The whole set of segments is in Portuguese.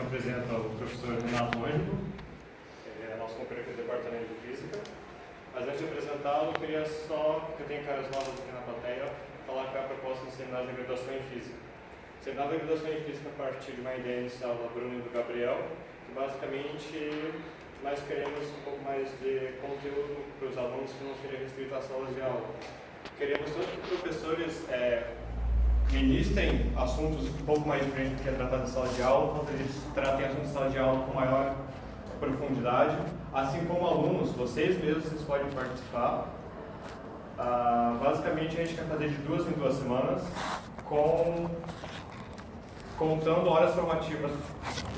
apresenta o professor Renato Ângelo, ele é nosso companheiro do Departamento de Física. Mas antes de apresentá-lo, eu queria só, porque eu tenho caras novas aqui na plateia, falar que é a proposta do seminário de graduação em Física. O seminário de graduação em Física a partir de uma ideia inicial da Bruna e do Gabriel, que basicamente nós queremos um pouco mais de conteúdo para os alunos que não seria restrito às salas de aula. Queremos tanto que os professores ministrem assuntos um pouco mais diferentes do que é tratado em sala de aula, quanto eles tratem assuntos de sala de aula com maior profundidade, assim como alunos, vocês podem participar. Basicamente a gente quer fazer de 2 em 2 semanas, contando horas formativas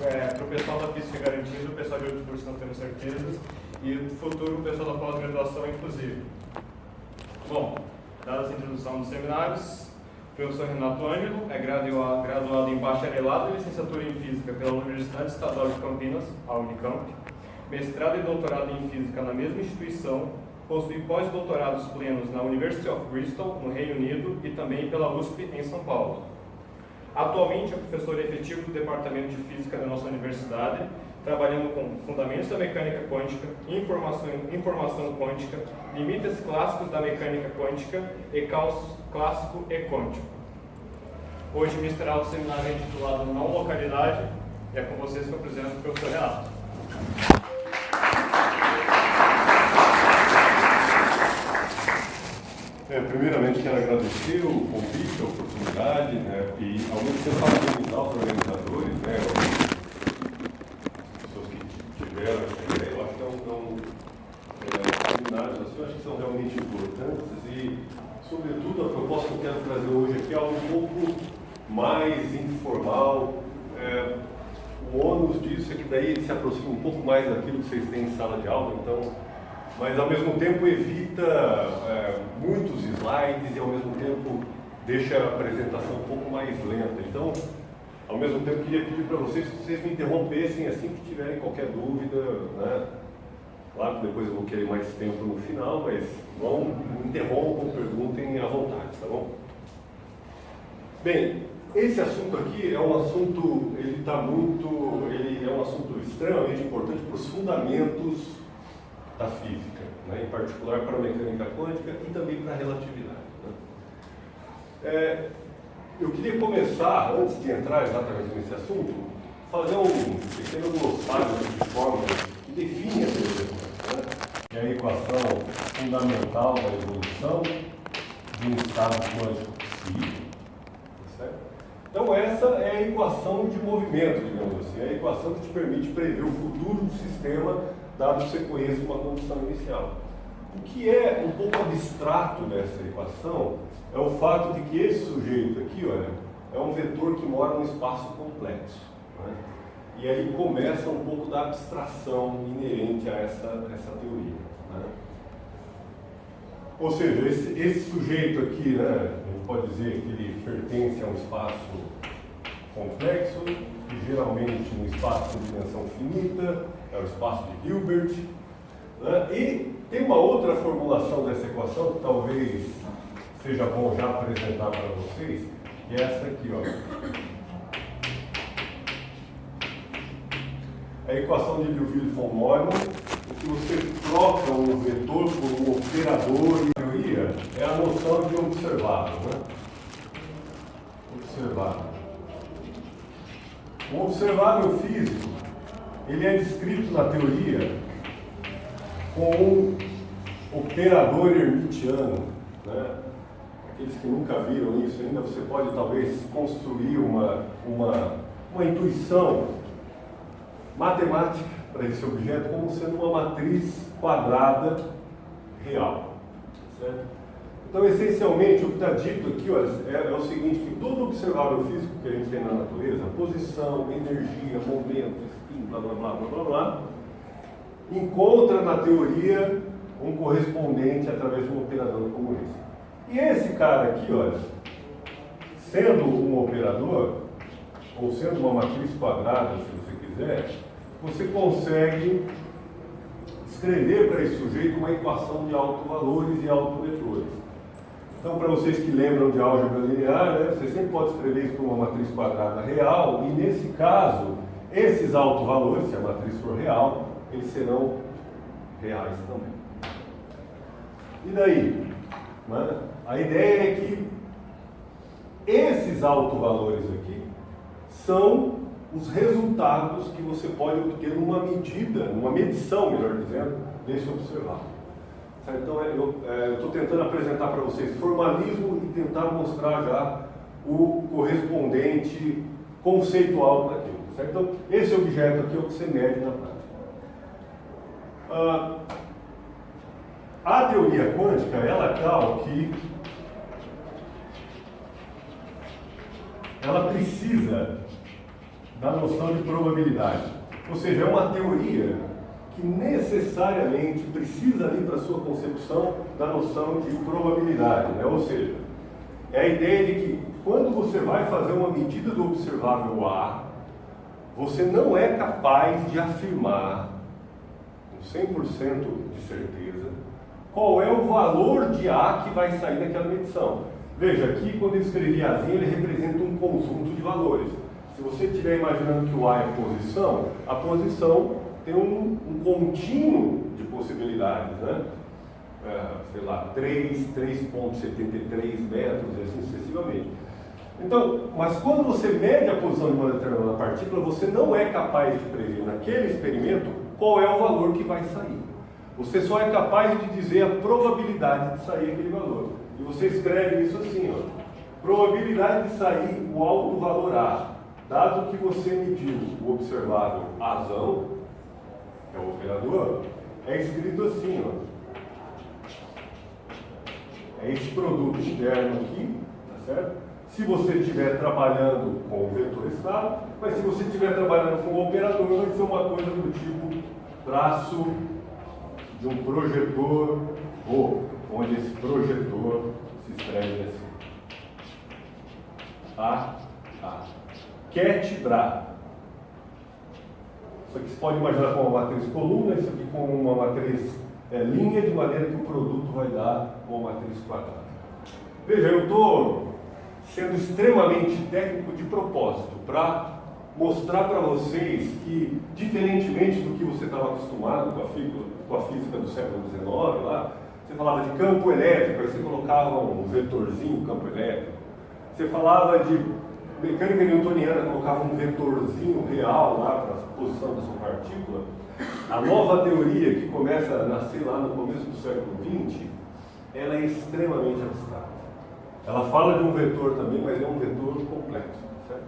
para o pessoal da física garantido, o pessoal de outros cursos não temos certeza, e no futuro o pessoal da pós-graduação inclusive. Bom, dada essa introdução dos seminários, o professor Renato Ângelo é graduado em bacharelado e licenciatura em Física pela Universidade Estadual de Campinas, a Unicamp, mestrado e doutorado em Física na mesma instituição, possui pós-doutorados plenos na University of Bristol, no Reino Unido, e também pela USP, em São Paulo. Atualmente é professor efetivo do Departamento de Física da nossa universidade, trabalhando com fundamentos da mecânica quântica, informação quântica, limites clássicos da mecânica quântica e cálculo clássico e quântico. Hoje ministrará o seminário intitulado Não Localidade, e é com vocês que eu apresento o professor Renato. Primeiramente, quero agradecer o convite, a oportunidade, e ao mesmo tempo parabenizar os organizadores, as pessoas que tiveram essa ideia. Eu acho que seminários assim, eu acho que são realmente importantes e, sobretudo, a proposta que eu quero trazer hoje aqui é algo um pouco mais informal. O ônus disso é que daí ele se aproxima um pouco mais daquilo que vocês têm em sala de aula, então, mas ao mesmo tempo evita muitos slides e ao mesmo tempo deixa a apresentação um pouco mais lenta. Então, ao mesmo tempo, queria pedir para vocês que vocês me interrompessem assim que tiverem qualquer dúvida, Claro que depois eu vou querer mais tempo no final, mas me interrompam, perguntem à vontade, tá bom? Bem, esse assunto aqui é um assunto, ele é um assunto extremamente importante para os fundamentos da física, em particular para a mecânica quântica e também para a relatividade. Eu queria começar, antes de entrar exatamente nesse assunto, fazer um pequeno glossário de fórmulas que define essa equação, que é a equação fundamental da evolução de um estado quântico psi. Certo? Então essa é a equação de movimento, digamos assim, é a equação que te permite prever o futuro do sistema dado que você conheça uma condição inicial. O que é um pouco abstrato dessa equação é o fato de que esse sujeito aqui, é um vetor que mora num espaço complexo. E aí começa um pouco da abstração inerente a essa teoria. Ou seja, esse sujeito aqui, a gente pode dizer que ele pertence a um espaço complexo, e geralmente um espaço de dimensão finita, é o espaço de Hilbert. E tem uma outra formulação dessa equação que talvez seja bom já apresentar para vocês, que é essa aqui, a equação de Liouville-von Neumann, em que você troca um vetor por um operador em teoria, é a noção de observável. Observável. O observável físico, ele é descrito na teoria com um operador hermitiano. Aqueles que nunca viram isso ainda, você pode talvez construir uma intuição matemática para esse objeto como sendo uma matriz quadrada real. Certo? Então, essencialmente, o que está dito aqui é o seguinte, que todo observável físico que a gente tem na natureza, posição, energia, momento, spin, blá, blá, blá, blá, blá, blá, encontra na teoria um correspondente através de um operador como esse. E esse cara aqui, sendo um operador, ou sendo uma matriz quadrada, se você quiser, você consegue escrever para esse sujeito uma equação de autovalores e autovetores. Então, para vocês que lembram de álgebra linear, você sempre pode escrever isso por uma matriz quadrada real, e nesse caso, esses autovalores, se a matriz for real, eles serão reais também. E daí? Né? A ideia é que esses autovalores aqui são os resultados que você pode obter numa medida, numa medição, melhor dizendo, desse observável. Então, eu estou tentando apresentar para vocês formalismo e tentar mostrar já o correspondente conceitual daquilo. Certo? Então, esse objeto aqui é o que você mede na prática. A teoria quântica, ela é tal que ela precisa da noção de probabilidade. Ou seja, é uma teoria que necessariamente precisa ali para a sua concepção da noção de probabilidade, né? Ou seja, é a ideia de que quando você vai fazer uma medida do observável A, você não é capaz de afirmar com 100% de certeza qual é o valor de A que vai sair daquela medição. Veja, aqui quando eu escrevi Azinho, ele representa um conjunto de valores. Se você estiver imaginando que o A é a posição tem um contínuo de possibilidades, né? Sei lá, 3,73 metros, e assim sucessivamente. Então, mas quando você mede a posição de uma determinada partícula, você não é capaz de prever naquele experimento qual é o valor que vai sair. Você só é capaz de dizer a probabilidade de sair aquele valor. E você escreve isso assim, ó. Probabilidade de sair o alto valor A, dado que você mediu o observável Azão, que é o operador, é escrito assim, ó. É esse produto interno aqui, tá certo? Se você estiver trabalhando com o vetor estado, mas se você estiver trabalhando com o operador, vai ser uma coisa do tipo traço de um projetor, ou onde esse projetor se escreve assim. A. Ket-Bra. Isso aqui você pode imaginar como uma matriz coluna, isso aqui como uma matriz linha, de maneira que o produto vai dar uma matriz quadrada. Veja, eu estou sendo extremamente técnico de propósito, para mostrar para vocês que, diferentemente do que você estava acostumado com a física do século XIX, lá, você falava de campo elétrico, aí você colocava um vetorzinho, campo elétrico. Você falava de mecânica newtoniana, colocava um vetorzinho real lá para a posição da sua partícula. A nova teoria, que começa a nascer lá no começo do século XX, ela é extremamente abstrata. Ela fala de um vetor também, mas é um vetor complexo, certo?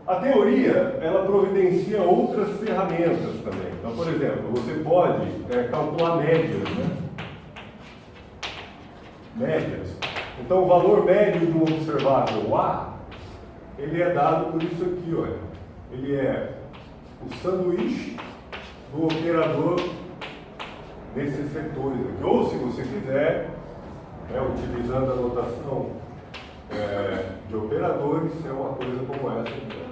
A teoria, ela providencia outras ferramentas também. Então, por exemplo, você pode calcular médias, né? Médias. Então, o valor médio de um observável A, ele é dado por isso aqui, olha. Ele é o sanduíche do operador desses vetores aqui. Ou, se você quiser, utilizando a notação de operadores, é uma coisa como essa aqui.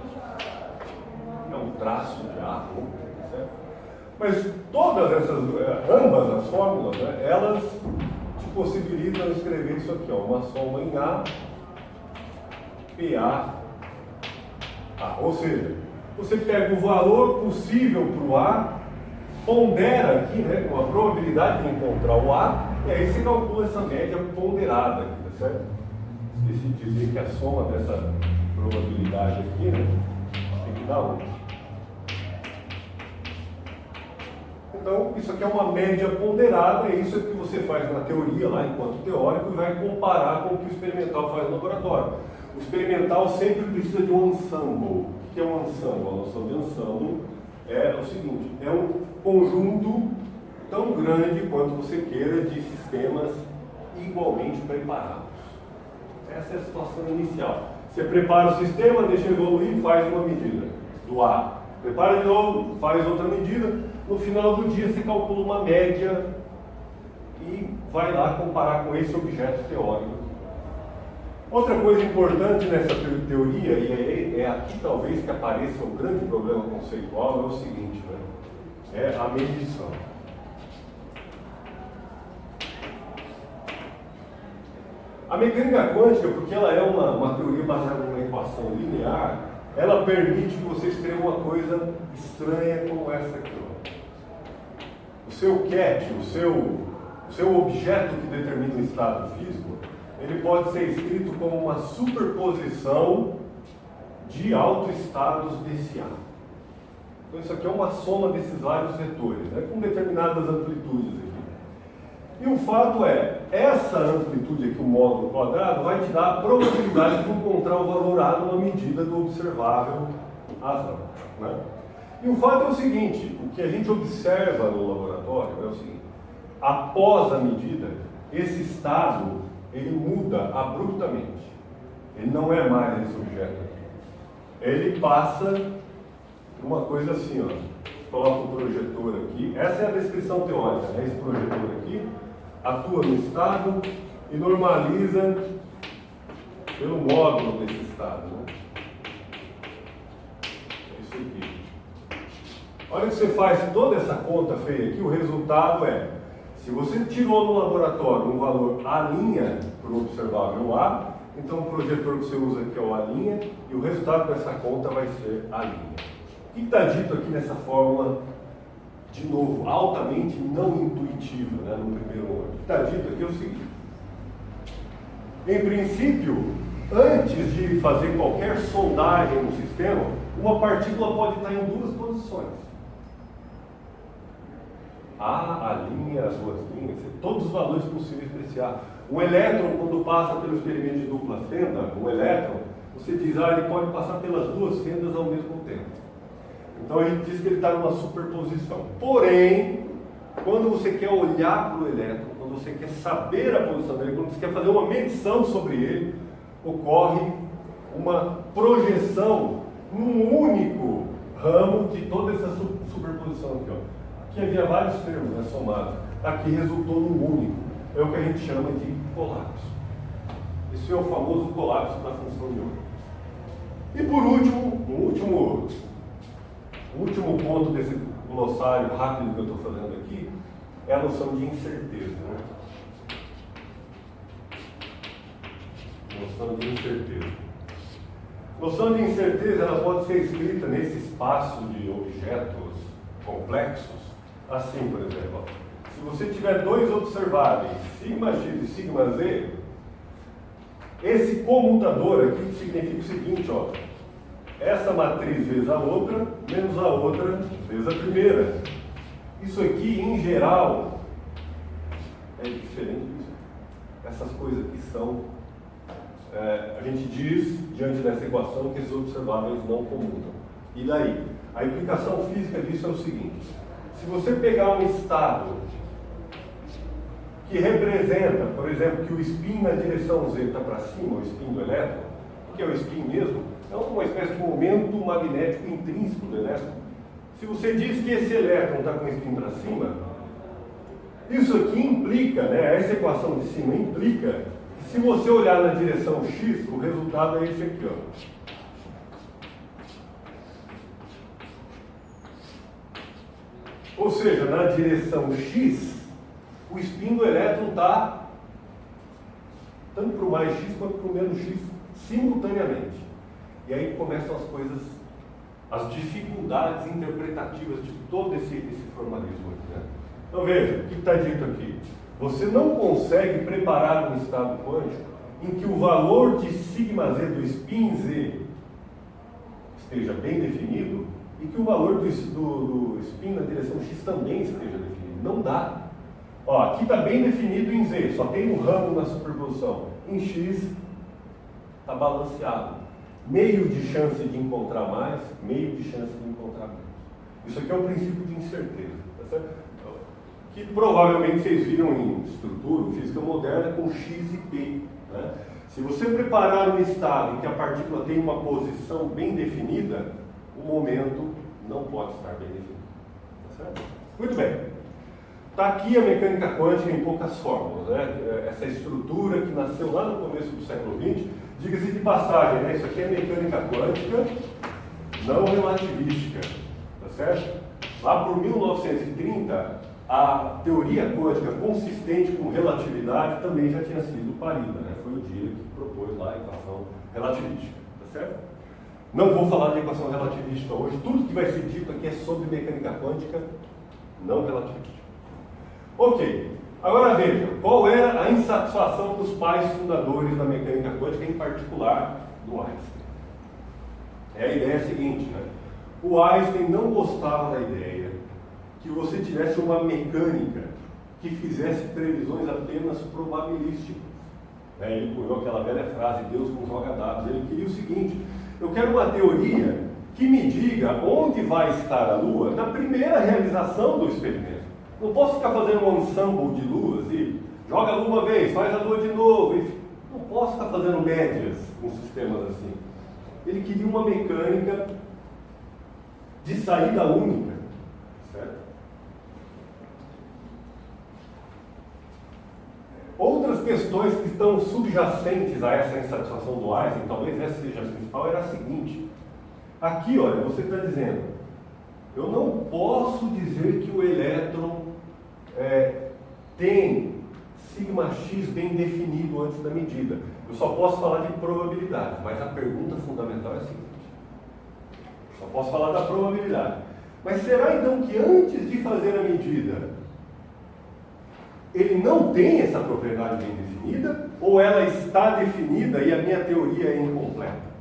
É um traço de A, certo? Mas todas essas, ambas as fórmulas, né, elas te possibilitam escrever isso aqui, ó, uma soma em A, PA, A. Ou seja, você pega o valor possível para o A, pondera aqui, né, com a probabilidade de encontrar o A, e aí você calcula essa média ponderada aqui, tá certo? Esqueci de dizer que a soma dessa probabilidade aqui, né, tem que dar 1. Então, isso aqui é uma média ponderada, e isso é o que você faz na teoria, lá enquanto teórico, e vai comparar com o que o experimental faz no laboratório. O experimental sempre precisa de um ensemble. O que é um ensemble? A noção de ensemble é o seguinte: é um conjunto tão grande quanto você queira de sistemas igualmente preparados. Essa é a situação inicial. Você prepara o sistema, deixa ele evoluir, faz uma medida do A. Prepara de novo, faz outra medida. No final do dia você calcula uma média e vai lá comparar com esse objeto teórico. Outra coisa importante nessa teoria, e é aqui talvez que apareça um grande problema conceitual, é o seguinte, né? É a medição. A mecânica quântica, porque ela é uma teoria baseada numa equação linear, ela permite que você escreva uma coisa estranha como essa aqui. Ó. O seu cat, o seu objeto que determina o estado físico, ele pode ser escrito como uma superposição de autoestados desse A. Então isso aqui é uma soma desses vários vetores, né, com determinadas amplitudes aqui. E o fato é, essa amplitude aqui, o módulo quadrado, vai te dar a probabilidade de encontrar o valor A numa medida do observável razão. Né? E o fato é o seguinte, o que a gente observa no laboratório é o seguinte, após a medida, esse estado, ele muda abruptamente. Ele não é mais esse objeto aqui. Ele passa uma coisa assim, ó. Coloca o projetor aqui. Essa é a descrição teórica, né? Esse projetor aqui atua no estado e normaliza pelo módulo desse estado. Né? É isso aqui. Olha que você faz toda essa conta feia aqui, o resultado é, se você tirou no laboratório um valor A' para o observável A, então o projetor que você usa aqui é o A', e o resultado dessa conta vai ser A'. O que está dito aqui nessa fórmula, de novo, altamente não intuitiva, né, no primeiro momento? O que está dito aqui é o seguinte: em princípio, antes de fazer qualquer sondagem no sistema, uma partícula pode estar em duas posições. A linha, as duas linhas, todos os valores possíveis para esse A. O elétron, quando passa pelo experimento de dupla fenda, o elétron, você diz, ele pode passar pelas duas fendas ao mesmo tempo. Então a gente diz que ele está numa superposição. Porém, quando você quer olhar para o elétron, quando você quer saber a posição dele, quando você quer fazer uma medição sobre ele, ocorre uma projeção num único ramo de toda essa superposição aqui. Ó. Aqui havia vários termos, né, somados. Aqui resultou num único. É o que a gente chama de colapso. Esse é o famoso colapso da função de onda. E por último, o último ponto desse glossário rápido que eu estou fazendo aqui é a noção de incerteza. Né? Noção de incerteza. Noção de incerteza ela pode ser escrita nesse espaço de objetos complexos, assim, por exemplo. Se você tiver dois observáveis, sigma x e sigma z, esse comutador aqui significa o seguinte, ó. Essa matriz vezes a outra, menos a outra vezes a primeira. Isso aqui, em geral, é diferente disso. Essas coisas que são, a gente diz, diante dessa equação, que esses observáveis não comutam. E daí? A implicação física disso é o seguinte. Se você pegar um estado que representa, por exemplo, que o spin na direção z está para cima, o spin do elétron, o que é o spin mesmo? É uma espécie de momento magnético intrínseco do elétron. Se você diz que esse elétron está com o spin para cima, isso aqui implica, né, essa equação de cima implica que se você olhar na direção x, o resultado é esse aqui, ó. Ou seja, na direção x, o spin do elétron está tanto para o mais x quanto para o menos x simultaneamente. E aí começam as coisas, as dificuldades interpretativas de todo esse formalismo aqui. Né? Então veja, o que está dito aqui? Você não consegue preparar um estado quântico em que o valor de sigma z do spin z esteja bem definido e que o valor do spin na direção x também esteja definido. Não dá. Ó, aqui está bem definido em z, só tem um ramo na superposição. Em x está balanceado. Meio de chance de encontrar mais, meio de chance de encontrar menos. Isso aqui é o princípio de incerteza. Tá certo? Que provavelmente vocês viram em estrutura, física moderna, com x e p. Né? Se você preparar um estado em que a partícula tem uma posição bem definida, o momento não pode estar bem definido. Tá certo? Muito bem. Está aqui a mecânica quântica em poucas fórmulas. Né? Essa estrutura que nasceu lá no começo do século XX, diga-se de passagem, né? Isso aqui é mecânica quântica não relativística. Tá certo? Lá por 1930, a teoria quântica consistente com relatividade também já tinha sido parida. Né? Foi o dia que propôs lá a equação relativística. Tá certo? Não vou falar de equação relativista hoje. Tudo que vai ser dito aqui é sobre mecânica quântica, não relativística. Ok. Agora veja, qual era a insatisfação dos pais fundadores da mecânica quântica, em particular do Einstein? A ideia é a seguinte, né? O Einstein não gostava da ideia que você tivesse uma mecânica que fizesse previsões apenas probabilísticas. Ele cunhou aquela velha frase, Deus não joga dados. Ele queria o seguinte: eu quero uma teoria que me diga onde vai estar a Lua na primeira realização do experimento. Não posso ficar fazendo um ensemble de luas e joga a Lua uma vez, faz a Lua de novo. Não posso ficar fazendo médias com sistemas assim. Ele queria uma mecânica de saída única, certo? Outras questões que estão subjacentes a essa insatisfação do Einstein, talvez essa seja a principal, era a seguinte: aqui, olha, você está dizendo, eu não posso dizer que o elétron tem sigma x bem definido antes da medida. Eu só posso falar de probabilidade, mas a pergunta fundamental é a seguinte: só posso falar da probabilidade. Mas será então que antes de fazer a medida, ele não tem essa propriedade bem definida? Ou ela está definida e a minha teoria é incompleta?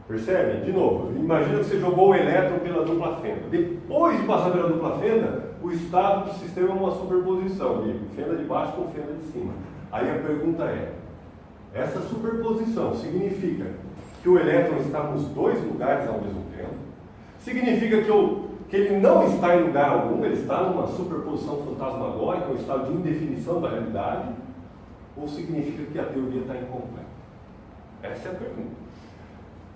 Percebe? De novo, imagina que você jogou o elétron pela dupla fenda. Depois de passar pela dupla fenda, o estado do sistema é uma superposição de fenda de baixo com fenda de cima. Aí a pergunta é: essa superposição significa que o elétron está nos dois lugares ao mesmo tempo? Significa que ele não está em lugar algum, ele está numa superposição fantasmagórica, um estado de indefinição da realidade? Ou significa que a teoria está incompleta? Essa é a pergunta.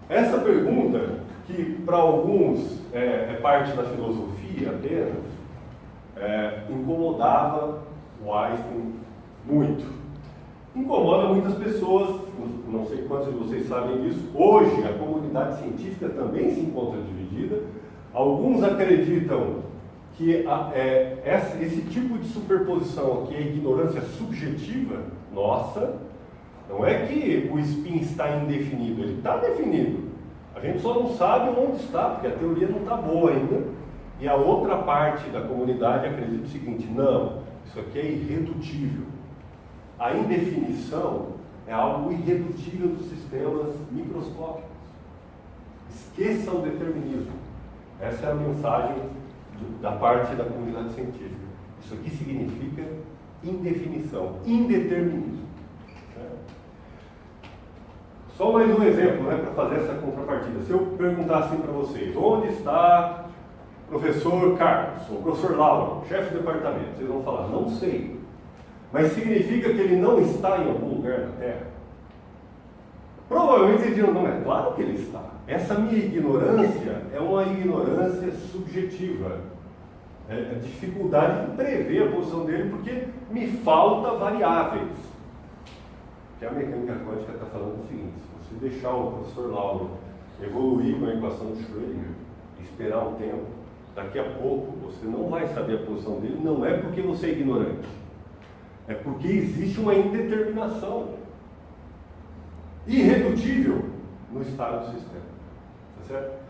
Essa pergunta, que para alguns é parte da filosofia apenas, incomodava o Einstein muito. Incomoda muitas pessoas, não sei quantos de vocês sabem disso. Hoje a comunidade científica também se encontra dividida. Alguns acreditam que esse tipo de superposição aqui é ignorância subjetiva nossa. Não é que o spin está indefinido, ele está definido. A gente só não sabe onde está, porque a teoria não está boa ainda. E a outra parte da comunidade acredita o seguinte: não, isso aqui é irredutível. A indefinição é algo irredutível dos sistemas microscópicos. Esqueça o determinismo. Essa é a mensagem da parte da comunidade científica. Isso aqui significa indefinição, indeterminismo. Só mais um exemplo, né, para fazer essa contrapartida. Se eu perguntar assim para vocês: onde está o professor Carlos, ou o professor Lauro, chefe de departamento? Vocês vão falar: não sei. Mas significa que ele não está em algum lugar na Terra? Provavelmente vocês dirão: não, é claro que ele está. Essa minha ignorância é uma ignorância subjetiva. É a dificuldade de prever a posição dele, porque me falta variáveis. Que a mecânica quântica está falando o seguinte: se você deixar o professor Lauro evoluir com a equação de Schrödinger, esperar um tempo, daqui a pouco você não vai saber a posição dele. Não é porque você é ignorante, é porque existe uma indeterminação irredutível no estado do sistema. Tá certo?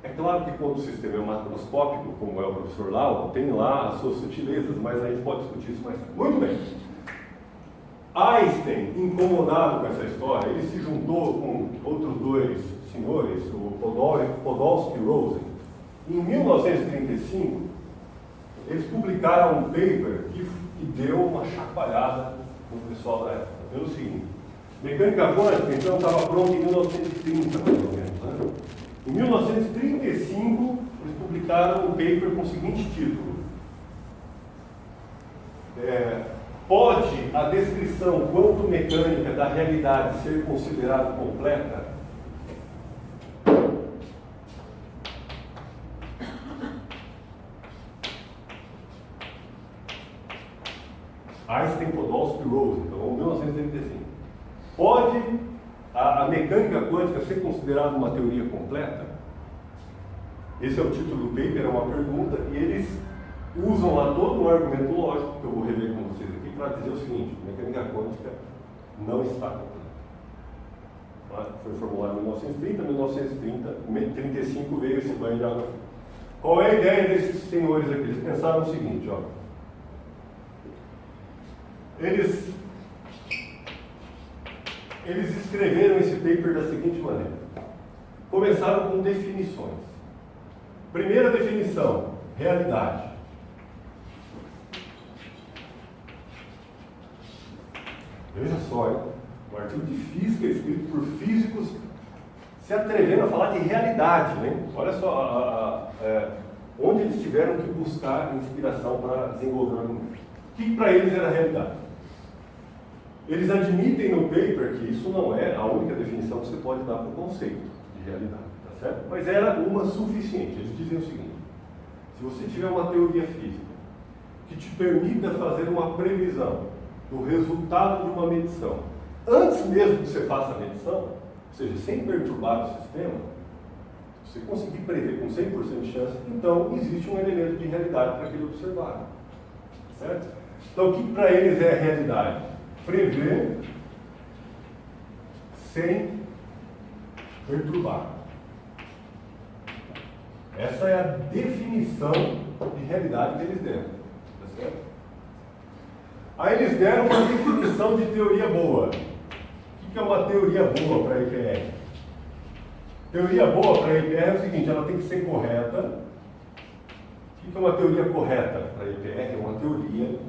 É claro que quando o sistema é macroscópico, como é o professor Lauro, tem lá as suas sutilezas, mas a gente pode discutir isso mais tarde. Muito bem. Einstein, incomodado com essa história, ele se juntou com outros dois senhores, o Podolsky e Rosen. Em 1935, eles publicaram um paper que deu uma chacoalhada no pessoal da época. Pelo seguinte: mecânica quântica, então, estava pronta em 1930, mais ou menos. Né? Em 1935, eles publicaram um paper com o seguinte título: pode a descrição quanto-mecânica da realidade ser considerada completa? Einstein, Podolsky e Rosen, então, 1935. Pode a mecânica quântica ser considerada uma teoria completa? Esse é o título do paper, é uma pergunta, e eles usam lá todo um argumento lógico, que eu vou rever com vocês aqui, para dizer o seguinte: a mecânica quântica não está completa. tá? Foi formulado em 1930, 1935 veio esse banho de água fria. Qual é a ideia desses senhores aqui? Eles pensaram o seguinte, ó. Eles escreveram esse paper da seguinte maneira. Começaram com definições. Primeira definição, realidade. Veja só, hein? Um artigo de física escrito por físicos se atrevendo a falar de realidade, né? Olha só onde eles tiveram que buscar inspiração para desenvolver o argumento. O que para eles era realidade? Eles admitem no paper que isso não é a única definição que você pode dar para o conceito de realidade, tá certo? Mas era uma suficiente. Eles dizem o seguinte: se você tiver uma teoria física que te permita fazer uma previsão do resultado de uma medição, antes mesmo que você faça a medição, ou seja, sem perturbar o sistema, se você conseguir prever com 100% de chance, então existe um elemento de realidade para aquele observado, certo? Então, o que para eles é a realidade? Prever sem perturbar. Essa é a definição de realidade que eles deram, tá certo? Aí eles deram uma definição de teoria boa. O que é uma teoria boa para a EPR? Teoria boa para a EPR é o seguinte: ela tem que ser correta. O que é uma teoria correta para a EPR? É uma teoria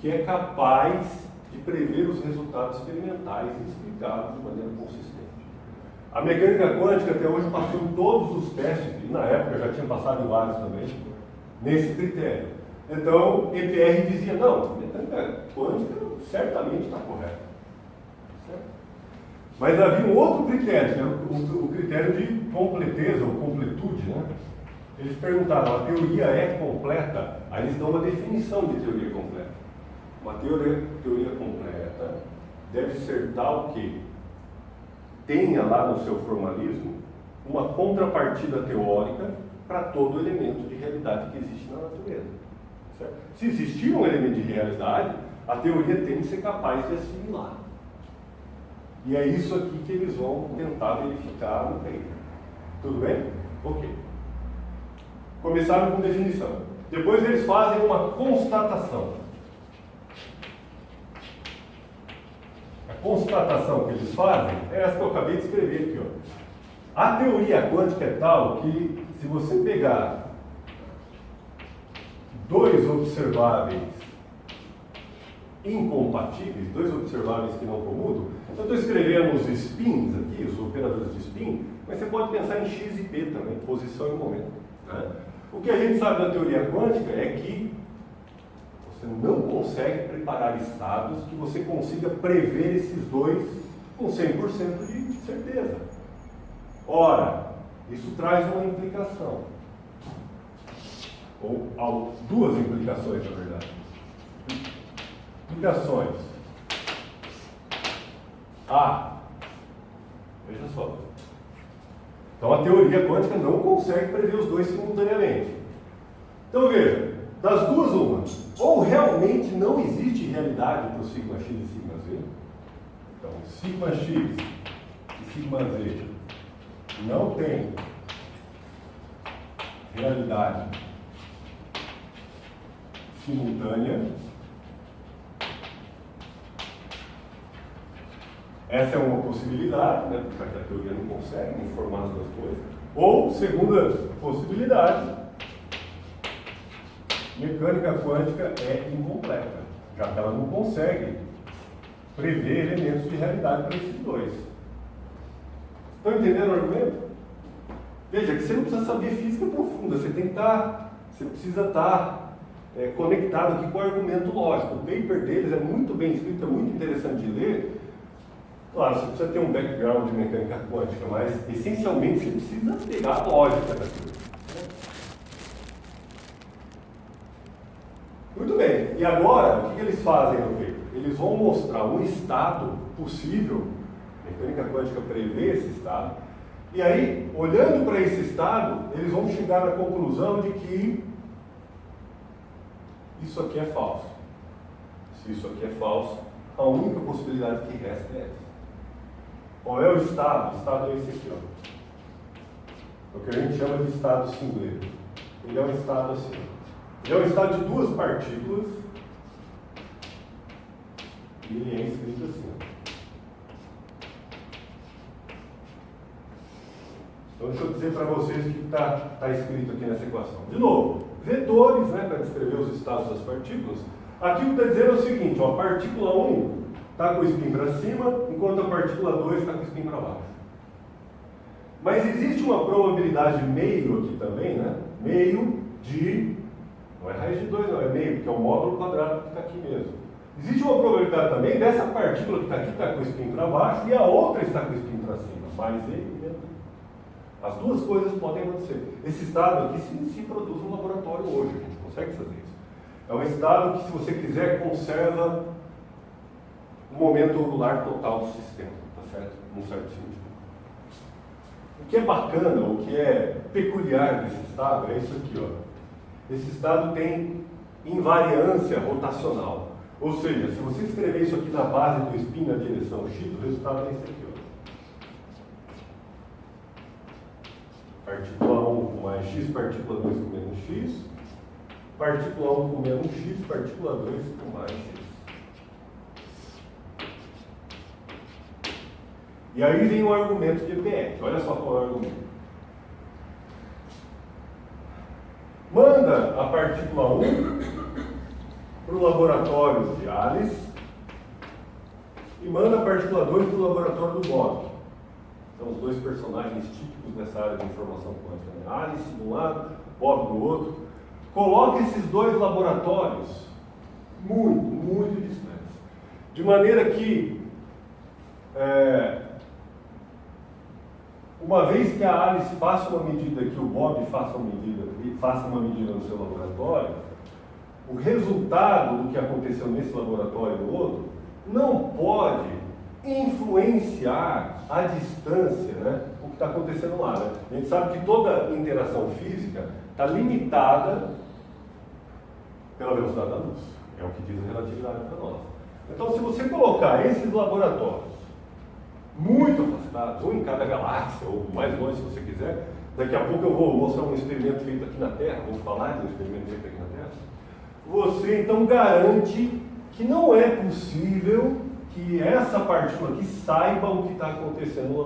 que é capaz de prever os resultados experimentais e explicados de maneira consistente. A mecânica quântica até hoje passou em todos os testes, e na época já tinha passado em vários também, nesse critério. Então, EPR dizia: não, a mecânica quântica certamente está correta. Certo? Mas havia um outro critério, que era o critério de completeza ou completude, né? Eles perguntaram: a teoria é completa? Aí eles dão uma definição de teoria completa. Uma teoria completa deve ser tal que tenha lá no seu formalismo uma contrapartida teórica para todo elemento de realidade que existe na natureza. Certo? Se existir um elemento de realidade, a teoria tem que ser capaz de assimilar. E é isso aqui que eles vão tentar verificar no paper. Tudo bem? Ok. Começaram com definição. Depois eles fazem uma constatação. A constatação que eles fazem é essa que eu acabei de escrever aqui, ó. A teoria quântica é tal que, se você pegar dois observáveis incompatíveis, dois observáveis que não comudam, eu estou escrevendo os spins aqui, os operadores de spin, mas você pode pensar em x e p também, posição e momento, né? O que a gente sabe da teoria quântica é que você não consegue preparar estados que você consiga prever esses dois com 100% de certeza. Ora, isso traz uma implicação. Ou duas implicações, na verdade. Implicações. Veja só. Então a teoria quântica não consegue prever os dois simultaneamente. Então veja, das duas uma, ou realmente não existe realidade para o sigma x e sigma z. Então sigma x e sigma z não tem realidade simultânea. Essa é uma possibilidade, né, porque a teoria não consegue informar as duas coisas. Ou, segunda possibilidade, mecânica quântica é incompleta, já que ela não consegue prever elementos de realidade para esses dois. Estão entendendo o argumento? Veja que você não precisa saber física profunda, você precisa estar conectado aqui com o argumento lógico. O paper deles é muito bem escrito, é muito interessante de ler. Claro, você precisa ter um background de mecânica quântica, mas essencialmente você precisa pegar a lógica da coisa. Muito bem, e agora o que eles fazem no paper? Eles vão mostrar um estado possível, a mecânica quântica prevê esse estado, e aí, olhando para esse estado, eles vão chegar à conclusão de que isso aqui é falso. Se isso aqui é falso, a única possibilidade que resta é essa. Qual é o estado? O estado é esse aqui, ó. O que a gente chama de estado cingueiro. Ele é um estado assim. Ele é um estado de duas partículas e ele é escrito assim. Então deixa eu dizer para vocês o que está escrito aqui nessa equação. De novo, vetores, né, para descrever os estados das partículas. Aqui o que está dizendo é o seguinte, ó, a partícula 1 está com o spin para cima, enquanto a partícula 2 está com o spin para baixo. Mas existe uma probabilidade meio aqui também, né? Meio de... Não é raiz de 2 não, é meio, porque é o módulo quadrado que está aqui mesmo. Existe uma probabilidade também dessa partícula que está aqui está com o spin para baixo e a outra está com o spin para cima. Mais ele e menos ele. As duas coisas podem acontecer. Esse estado aqui se produz no laboratório hoje, a gente consegue fazer isso. É um estado que, se você quiser, conserva o momento angular total do sistema, tá certo? Num certo sentido. O que é bacana, o que é peculiar desse estado é isso aqui, ó. Esse estado tem invariância rotacional. Ou seja, se você escrever isso aqui na base do spin na direção x, o resultado é esse aqui, ó. Partícula 1 com mais x, partícula 2 com menos x. Partícula 1 com menos x, partícula 2 com mais x. E aí vem o argumento de EPR. Olha só qual é o argumento. Manda a partícula 1 para o laboratório de Alice e manda a partícula 2 para o laboratório do Bob. São os dois personagens típicos dessa área de informação quântica, né? Alice de um lado, Bob do outro. Coloque esses dois laboratórios muito distantes. De maneira que, uma vez que a Alice faça uma medida, que o Bob faça uma medida no seu laboratório, o resultado do que aconteceu nesse laboratório e no outro não pode influenciar a distância, né, o que está acontecendo lá. Né? A gente sabe que toda interação física está limitada pela velocidade da luz. É o que diz a relatividade para nós. Então, se você colocar esses laboratórios muito afastados, um em cada galáxia, ou mais longe se você quiser, daqui a pouco eu vou mostrar um experimento feito aqui na Terra, vamos falar de um experimento feito aqui na Terra, você então garante que não é possível que essa partícula aqui saiba o que está acontecendo no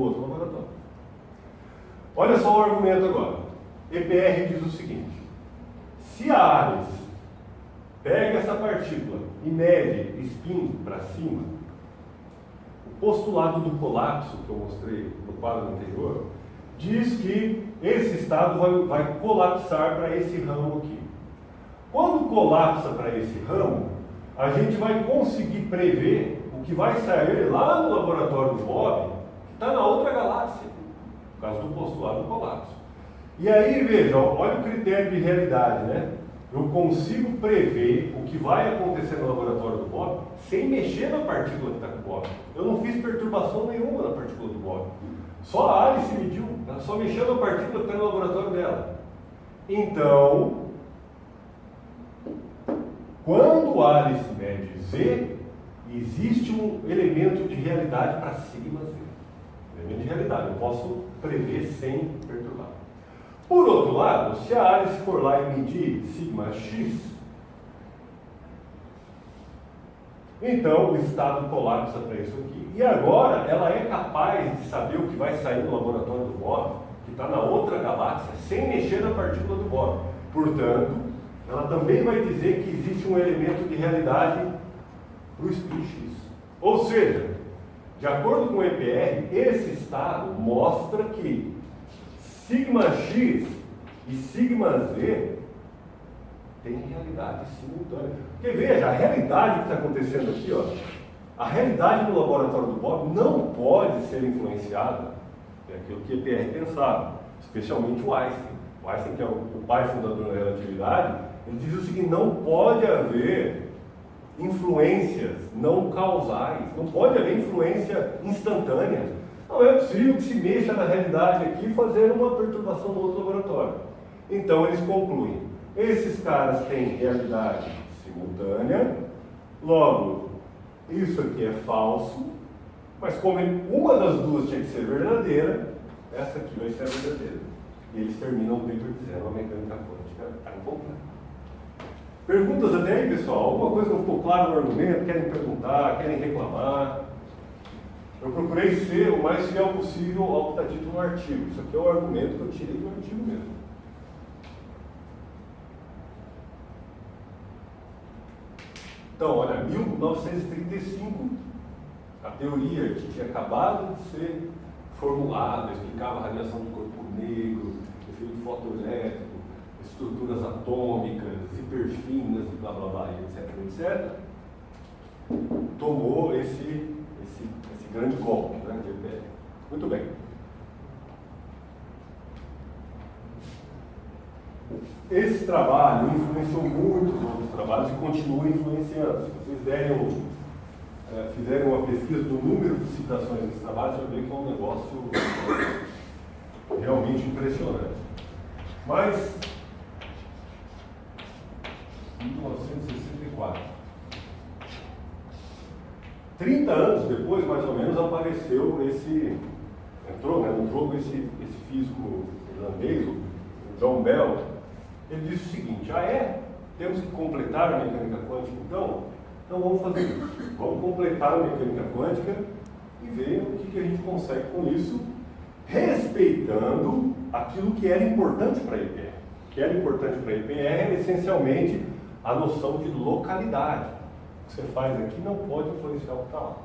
outro laboratório. Olha só o argumento agora. EPR diz o seguinte: se a Alice pega essa partícula e mede spin para cima, o postulado do colapso que eu mostrei no quadro anterior diz que esse estado vai colapsar para esse ramo aqui. Quando colapsa para esse ramo, a gente vai conseguir prever o que vai sair lá no laboratório do Bob, que está na outra galáxia, por causa do postulado do colapso. E aí, veja, olha o critério de realidade, né? Eu consigo prever o que vai acontecer no laboratório do Bob sem mexer na partícula que está com o Bob. Eu não fiz perturbação nenhuma na partícula do Bob. Só a Alice mediu, ela só mexeu na partícula que está no laboratório dela. Então, quando Alice mede Z, existe um elemento de realidade para sigma Z. Elemento de realidade, eu posso prever sem perturbar. Por outro lado, se a Alice for lá e medir sigma x, então o estado colapsa para isso aqui. E agora ela é capaz de saber o que vai sair no laboratório do Bob, que está na outra galáxia, sem mexer na partícula do Bob. Portanto, ela também vai dizer que existe um elemento de realidade para o spin x. Ou seja, de acordo com o EPR, esse estado mostra que sigma x e sigma z têm realidade simultânea. Porque veja, a realidade que está acontecendo aqui, ó, a realidade no laboratório do Bob não pode ser influenciada por aquilo que o EPR pensava, especialmente o Einstein. O Einstein, que é o pai fundador da relatividade, ele diz o seguinte: não pode haver influências não causais, não pode haver influência instantânea. Não é possível que se mexa na realidade aqui e fazer uma perturbação no outro laboratório. Então eles concluem: esses caras têm realidade simultânea, logo, isso aqui é falso, Mas como uma das duas tinha que ser verdadeira, essa aqui vai ser a verdadeira. E eles terminam o paper dizendo a mecânica quântica está incompleta. Perguntas até aí, pessoal? Alguma coisa que não ficou clara no argumento? Querem perguntar? Querem reclamar? Eu procurei ser o mais fiel possível ao que está dito no artigo. Isso aqui é o argumento que eu tirei do artigo mesmo. Então, olha, 1935, a teoria que tinha acabado de ser formulada, explicava a radiação do corpo negro, efeito fotoelétrico, estruturas atômicas, hiperfinas, e blá blá blá, etc, etc, tomou esse grande golpe, né, de EPR. Muito bem. Esse trabalho influenciou muitos outros trabalhos e continua influenciando. Se vocês fizerem uma pesquisa do número de citações desse trabalho, você vai ver que é um negócio realmente impressionante. Mas, 1964, 30 anos depois, mais ou menos, apareceu entrou, né, no jogo esse físico irlandês, o John Bell. Ele disse o seguinte: temos que completar a mecânica quântica, então vamos fazer isso. Vamos completar a mecânica quântica e ver o que a gente consegue com isso, respeitando aquilo que era importante para a EPR. O que era importante para a EPR é essencialmente a noção de localidade. O que você faz aqui não pode influenciar o que está lá.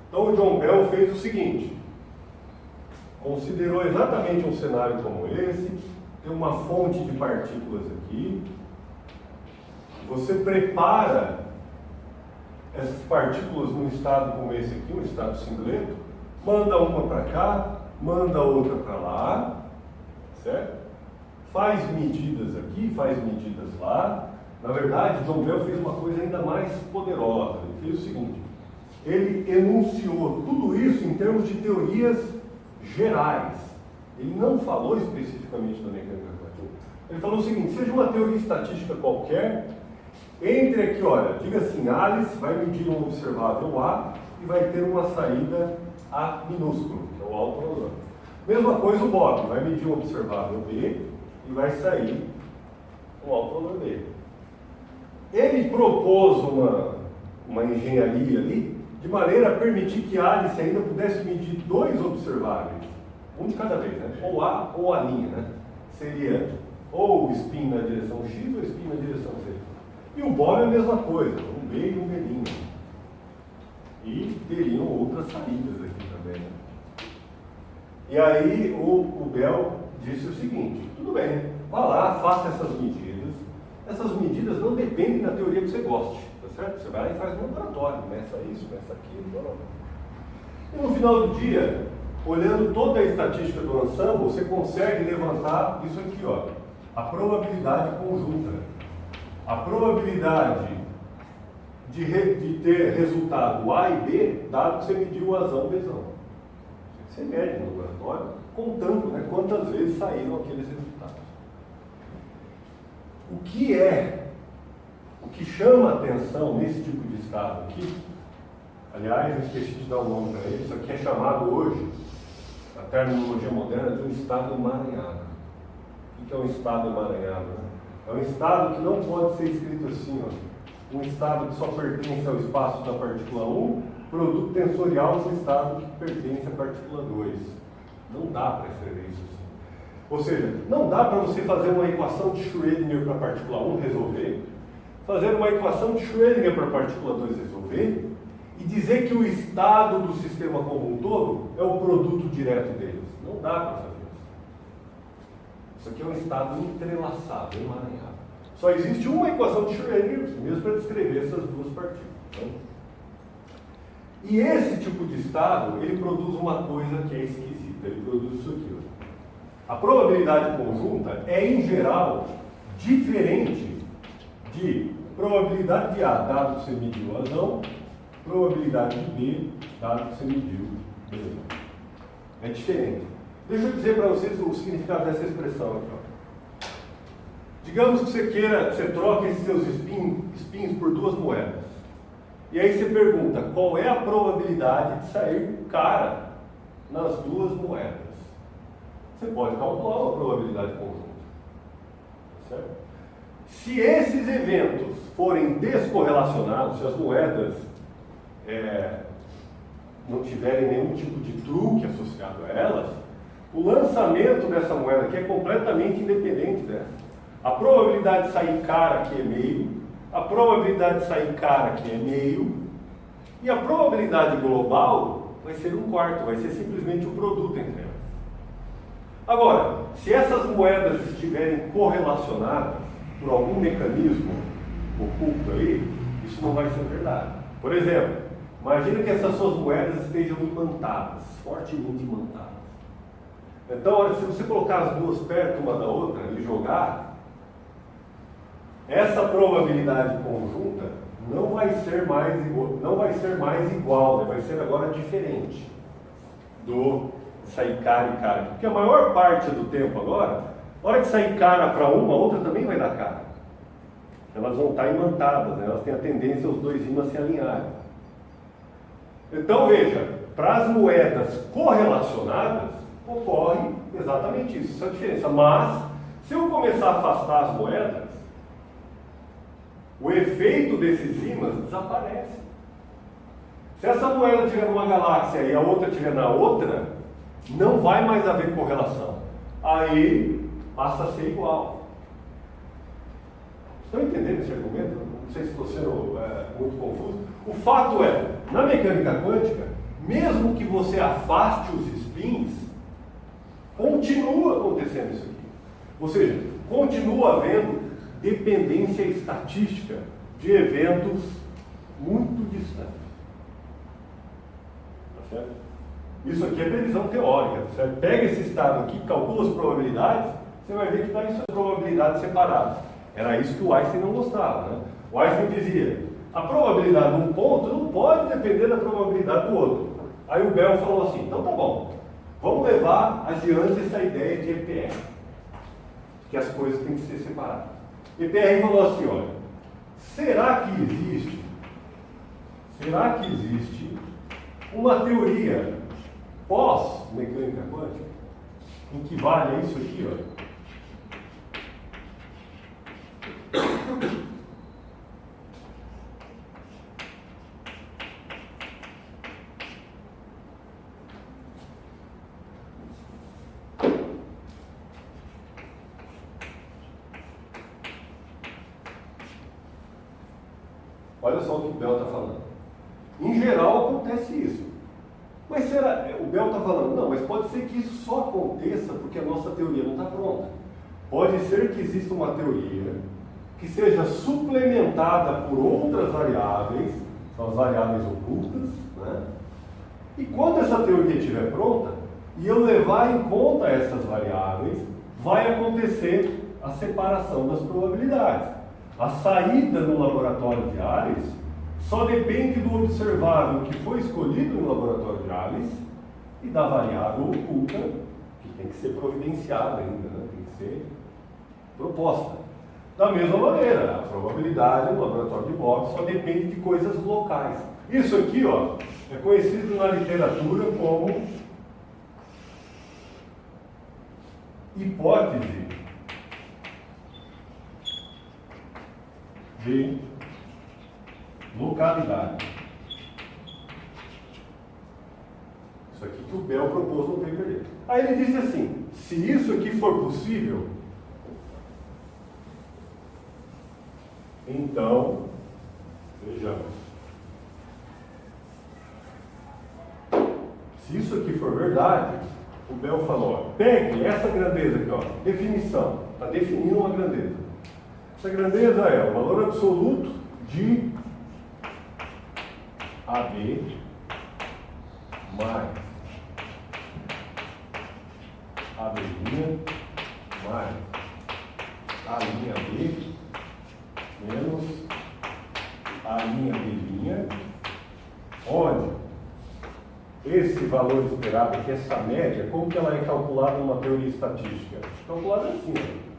Então o John Bell fez o seguinte: considerou exatamente um cenário como esse, tem uma fonte de partículas aqui, você prepara essas partículas num estado como esse aqui, um estado singleto, manda uma para cá, manda outra para lá, certo? Faz medidas aqui, faz medidas lá. Na verdade, John Bell fez uma coisa ainda mais poderosa. Ele fez o seguinte: ele enunciou tudo isso em termos de teorias gerais. Ele não falou especificamente da mecânica quântica. Ele falou o seguinte: seja uma teoria estatística qualquer, entre aqui, olha, diga assim, Alice vai medir um observável A e vai ter uma saída A minúsculo, que é o autorodômico. Mesma coisa o Bob, vai medir um observável B e vai sair um autorodômico B. Ele propôs uma engenharia ali, de maneira a permitir que Alice ainda pudesse medir dois observáveis, um de cada vez, né? Ou A ou A', né? Seria ou o spin na direção X ou o spin na direção Z. E o Bob é a mesma coisa, um B e um B'. E teriam outras saídas aqui também, né? E aí o Bell disse o seguinte: tudo bem, vá lá, faça essas medidas. Essas medidas não dependem da teoria que você goste, tá certo? Você vai lá e faz no laboratório, meça isso, meça aquilo, blá, blá, blá. E no final do dia, olhando toda a estatística do ensemble, você consegue levantar isso aqui, ó, a probabilidade conjunta. A probabilidade de ter resultado A e B, dado que você mediu o Azão e Bzão. Você mede no laboratório, contando, né, quantas vezes saíram aqueles resultados. O que chama a atenção nesse tipo de estado aqui, aliás, eu esqueci de dar um nome para ele, isso aqui é chamado hoje, na terminologia moderna, de um estado emaranhado. O que é um estado emaranhado? Né? É um estado que não pode ser escrito assim, ó. Um estado que só pertence ao espaço da partícula 1, produto tensorial do estado que pertence à partícula 2. Não dá para escrever isso assim. Ou seja, não dá para você fazer uma equação de Schrödinger para a partícula 1 resolver, fazer uma equação de Schrödinger para a partícula 2 resolver, e dizer que o estado do sistema como um todo é o produto direto deles. Não dá para fazer isso. Isso aqui é um estado entrelaçado, emaranhado. Só existe uma equação de Schrödinger, mesmo para descrever essas duas partículas. Então, e esse tipo de estado, ele produz uma coisa que é esquisita. Ele produz isso aqui, ó. A probabilidade conjunta é, em geral, diferente de probabilidade de A, dado que você mediu o Azão, probabilidade de B, dado que você mediu o Bzão. É diferente. Deixa eu dizer para vocês o significado dessa expressão aqui, ó. Digamos que você troca esses seus spins por duas moedas. E aí você pergunta, qual é a probabilidade de sair cara nas duas moedas? Você pode calcular uma probabilidade conjunta. Certo? Se esses eventos forem descorrelacionados, se as moedas não tiverem nenhum tipo de truque associado a elas, o lançamento dessa moeda aqui é completamente independente dessa. A probabilidade de sair cara aqui é meio, a probabilidade de sair cara aqui é meio, e a probabilidade global vai ser 1/4, vai ser simplesmente o produto entre elas. Agora, se essas moedas estiverem correlacionadas por algum mecanismo oculto aí, isso não vai ser verdade. Por exemplo, imagina que essas suas moedas estejam imantadas, fortemente imantadas. Então, olha, se você colocar as duas perto uma da outra e jogar, essa probabilidade conjunta não vai ser mais igual, né? Vai ser agora diferente do sair cara e cara. Porque a maior parte do tempo agora, na hora que sair cara para uma, a outra também vai dar cara. Elas vão estar imantadas, né? Elas têm a tendência os dois ímãs se alinharem. Então veja, para as moedas correlacionadas, ocorre exatamente isso, essa diferença. Mas, se eu começar a afastar as moedas, o efeito desses ímãs desaparece. Se essa moeda estiver numa galáxia e a outra estiver na outra, não vai mais haver correlação. Aí passa a ser igual. Estão entendendo esse argumento? Não sei se estou sendo muito confuso. O fato é, na mecânica quântica, mesmo que você afaste os spins, continua acontecendo isso aqui. Ou seja, continua havendo dependência estatística de eventos muito distantes. Tá certo? Isso aqui é previsão teórica, tá certo? Pega esse estado aqui, calcula as probabilidades, você vai ver que está em suas probabilidades separadas. Era isso que o Einstein não gostava, né? O Einstein dizia, a probabilidade de um ponto não pode depender da probabilidade do outro. Aí o Bell falou assim, então tá bom, vamos levar adiante essa ideia de EPR, que as coisas têm que ser separadas. EPR falou assim, olha, será que existe uma teoria pós-mecânica quântica em que vale isso aqui, olha? Olha só o que o Bell está falando. Em geral acontece isso. Mas será? O Bell está falando, não, mas pode ser que isso só aconteça porque a nossa teoria não está pronta. Pode ser que exista uma teoria que seja suplementada por outras variáveis, são as variáveis ocultas, né? E quando essa teoria estiver pronta, e eu levar em conta essas variáveis, vai acontecer a separação das probabilidades. A saída no laboratório de Ares só depende do observável que foi escolhido no laboratório de Ares e da variável oculta, que tem que ser providenciada ainda, né? Tem que ser proposta. Da mesma maneira, a probabilidade no laboratório de Bob só depende de coisas locais. Isso aqui, ó, é conhecido na literatura como hipótese de localidade. Isso aqui que o Bell propôs no paper dele. Aí ele disse assim, se isso aqui for possível, então, vejamos. Se isso aqui for verdade, o Bell falou, ó, pegue essa grandeza aqui, ó, definição, está definindo uma grandeza. Essa grandeza é o valor absoluto de AB mais AB' mais A' B menos A', B', onde esse valor esperado, que é essa média, como que ela é calculada numa teoria estatística? Calculada assim, ó.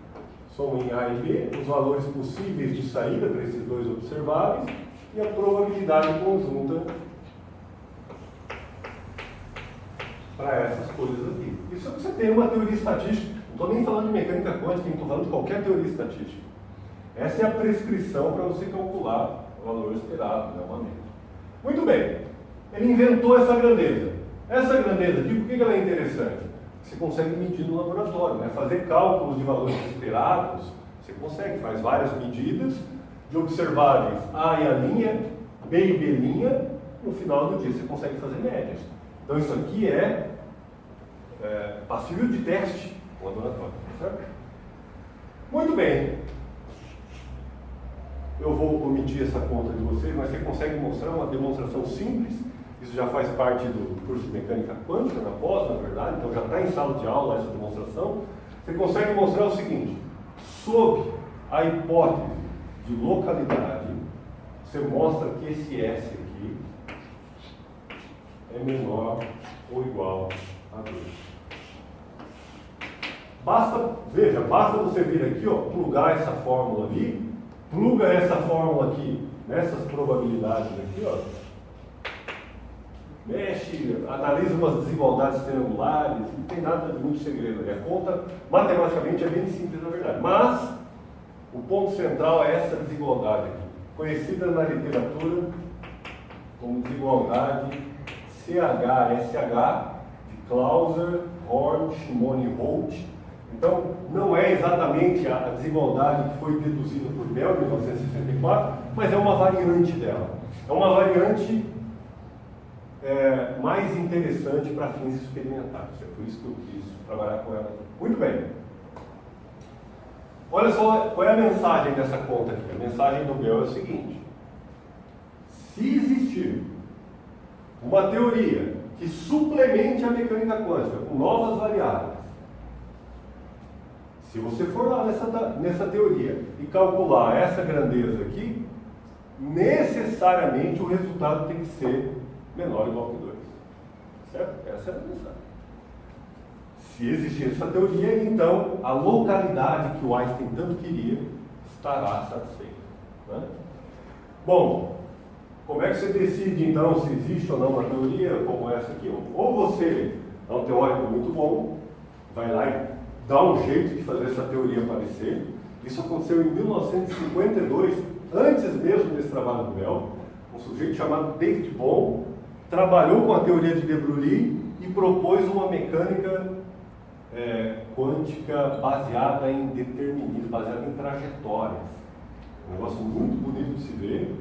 Soma em A e B os valores possíveis de saída para esses dois observáveis e a probabilidade conjunta para essas coisas aqui. Isso é que você tem uma teoria estatística. Não estou nem falando de mecânica quântica, estou falando de qualquer teoria estatística. Essa é a prescrição para você calcular o valor esperado, normalmente. Muito bem. Ele inventou essa grandeza. Essa grandeza aqui, por que ela é interessante? Você consegue medir no laboratório, né? Fazer cálculos de valores esperados, você consegue, faz várias medidas de observáveis A e A', B e B', no final do dia você consegue fazer médias. Então isso aqui é passível de teste no laboratório, certo? Muito bem. Eu vou omitir essa conta de vocês, mas você consegue mostrar uma demonstração simples. Isso já faz parte do curso de mecânica quântica, na pós, na verdade, então já está em sala de aula essa demonstração. Você consegue mostrar o seguinte: sob a hipótese de localidade, você mostra que esse S aqui é menor ou igual a 2. Basta você vir aqui, ó, plugar essa fórmula ali, pluga essa fórmula aqui nessas probabilidades aqui, ó. Mexe, analisa umas desigualdades triangulares, não tem nada de muito segredo ali. A conta, matematicamente, é bem simples, na verdade. Mas, o ponto central é essa desigualdade aqui, conhecida na literatura como desigualdade CH-SH, de Clauser, Horn, Shimon e Holt. Então, não é exatamente a desigualdade que foi deduzida por Bell em 1964, mas é uma variante dela. É uma variante mais interessante para fins experimentais. É por isso que eu quis trabalhar com ela. Muito bem. Olha só qual é a mensagem dessa conta aqui. A mensagem do Bell é o seguinte: se existir uma teoria que suplemente a mecânica quântica com novas variáveis, se você for lá nessa teoria e calcular essa grandeza aqui, necessariamente o resultado tem que ser menor ou igual que 2. Certo? Essa é a mensagem. Se existir essa teoria, então a localidade que o Einstein tanto queria estará satisfeita. Né? Bom, como é que você decide então se existe ou não uma teoria como essa aqui? Ou você é um teórico muito bom, vai lá e dá um jeito de fazer essa teoria aparecer. Isso aconteceu em 1952, antes mesmo desse trabalho do Bell. Um sujeito chamado David Bohm trabalhou com a teoria de de Broglie e propôs uma mecânica quântica baseada em determinismo, baseada em trajetórias. Um negócio muito bonito de se ver.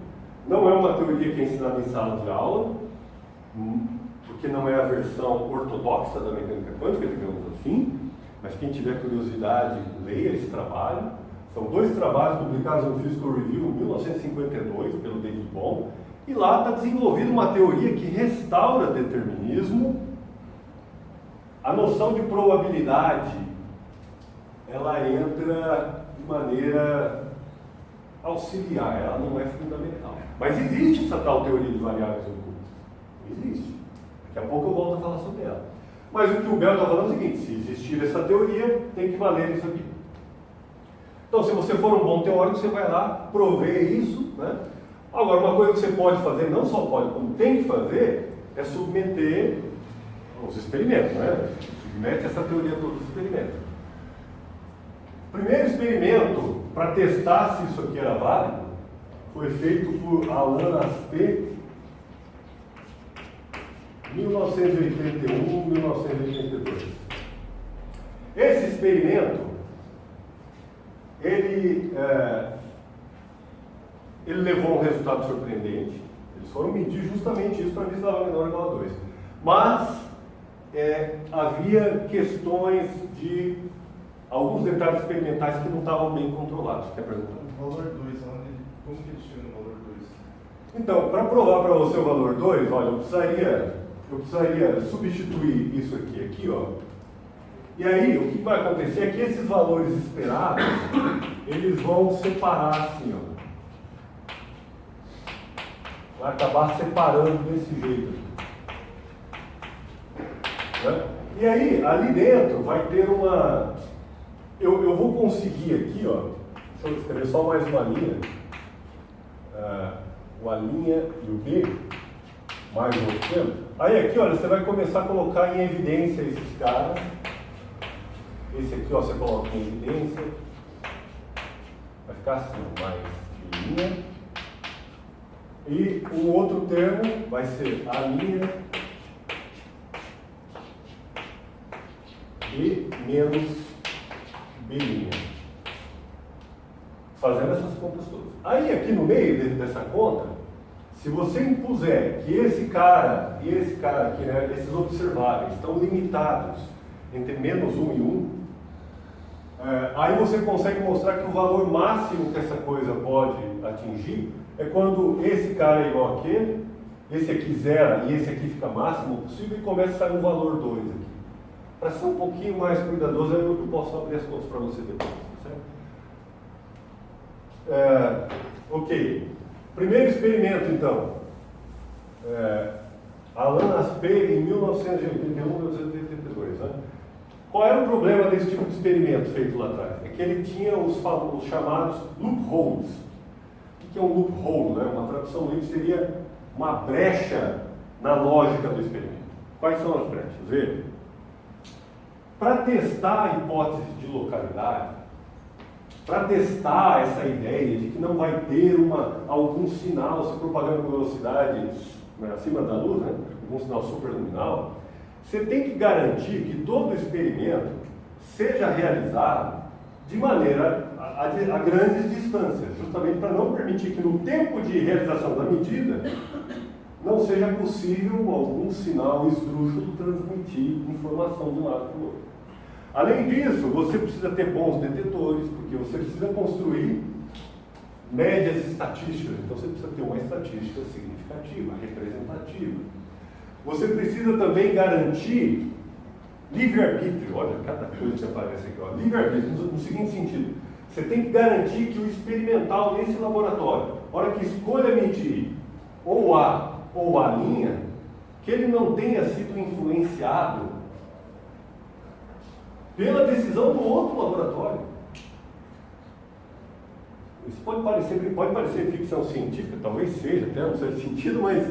Não é uma teoria que é ensinada em sala de aula, porque não é a versão ortodoxa da mecânica quântica, digamos assim, mas quem tiver curiosidade, leia esse trabalho. São 2 trabalhos publicados no Physical Review em 1952 pelo David Bohm, e lá está desenvolvida uma teoria que restaura determinismo. A noção de probabilidade, ela entra de maneira auxiliar, ela não é fundamental. Mas existe essa tal teoria de variáveis ocultas. Existe. Daqui a pouco eu volto a falar sobre ela. Mas o que o Bell está falando é o seguinte: se existir essa teoria, tem que valer isso aqui. Então, se você for um bom teórico, você vai lá prover isso, né? Agora, uma coisa que você pode fazer, não só pode, como tem que fazer, é submeter os experimentos, né? Submete essa teoria a todos os experimentos. O primeiro experimento para testar se isso aqui era válido foi feito por Alain Aspect, 1981, 1982. Esse experimento, ele levou a um resultado surpreendente. Eles foram medir justamente isso para ver se dava menor ou igual a 2. Mas havia questões de alguns detalhes experimentais que não estavam bem controlados. Quer perguntar? O valor 2, como que eles tiram o valor 2? Então, para provar para você o valor 2, olha, eu precisaria substituir isso aqui, ó. E aí, o que vai acontecer é que esses valores esperados, eles vão separar assim, ó. Vai acabar separando desse jeito. Né? E aí, ali dentro, vai ter uma... Eu vou conseguir aqui, ó. Deixa eu escrever só mais uma linha. o A' e o B, mais um outro termo. Aí aqui, olha, você vai começar a colocar em evidência esses caras. Esse aqui, ó, você coloca em evidência. Vai ficar assim, mais linha. E o outro termo vai ser A' e menos B'. Fazendo essas contas todas. Aí aqui no meio dessa conta, se você impuser que esse cara e esse cara aqui, né, esses observáveis, estão limitados entre menos 1 e 1, aí você consegue mostrar que o valor máximo que essa coisa pode atingir é quando esse cara é igual àquele, esse aqui zera e esse aqui fica máximo possível e começa a sair um valor 2 aqui. Para ser um pouquinho mais cuidadoso, eu posso abrir as contas para você depois, certo? Ok. Primeiro experimento, então. Alan Aspect, em 1981, 1982. Né? Qual era o problema desse tipo de experimento feito lá atrás? É que ele tinha os chamados loopholes. O que é um loophole? Né? Uma tradução livre seria uma brecha na lógica do experimento. Quais são as brechas? Veja. Para testar a hipótese de localidade, para testar essa ideia de que não vai ter algum sinal se propagando com velocidade, né, acima da luz, né, algum sinal superluminal, você tem que garantir que todo o experimento seja realizado de maneira a grandes distâncias, justamente para não permitir que no tempo de realização da medida não seja possível algum sinal esdrúxulo transmitir informação de um lado para o outro. Além disso, você precisa ter bons detetores, porque você precisa construir médias estatísticas, então você precisa ter uma estatística significativa, representativa. Você precisa também garantir livre-arbítrio, olha cada coisa que aparece aqui, ó. Livre-arbítrio, no seguinte sentido, você tem que garantir que o experimental desse laboratório, na hora que escolha medir ou A ou A', que ele não tenha sido influenciado pela decisão do outro laboratório. Isso pode parecer ficção científica, talvez seja, até um certo sentido, mas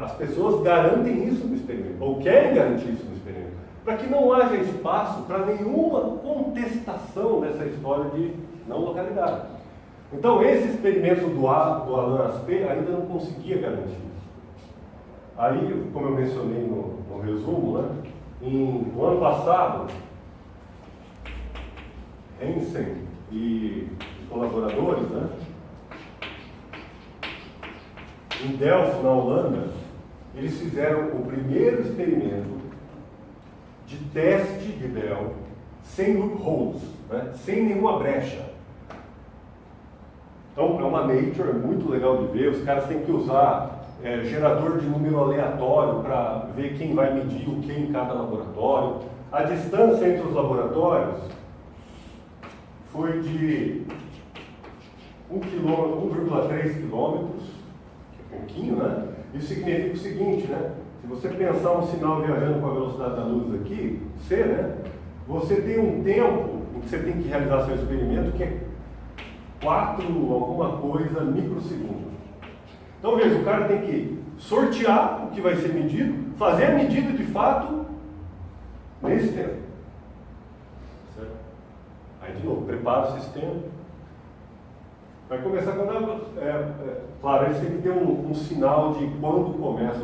as pessoas garantem isso no experimento, ou querem garantir isso no experimento, para que não haja espaço para nenhuma contestação dessa história de não localidade. Então, esse experimento do Alan Aspect ainda não conseguia garantir isso. Aí, como eu mencionei no resumo, né, no ano passado, Hansen e colaboradores, né, em Delft, na Holanda, eles fizeram o primeiro experimento de teste de Bell sem loopholes, né, sem nenhuma brecha. Então, é uma nature, é muito legal de ver. Os caras têm que usar gerador de número aleatório para ver quem vai medir o que em cada laboratório. A distância entre os laboratórios foi de 1,3 quilômetros, que é pouquinho, né? Isso significa o seguinte, né? Se você pensar um sinal viajando com a velocidade da luz aqui, C, né? Você tem um tempo em que você tem que realizar seu experimento que é 4 alguma coisa microsegundos. Então veja, o cara tem que sortear o que vai ser medido, fazer a medida de fato nesse tempo. Certo? Aí de novo, prepara o sistema. Vai começar quando claro, eles têm que ter um sinal de quando começa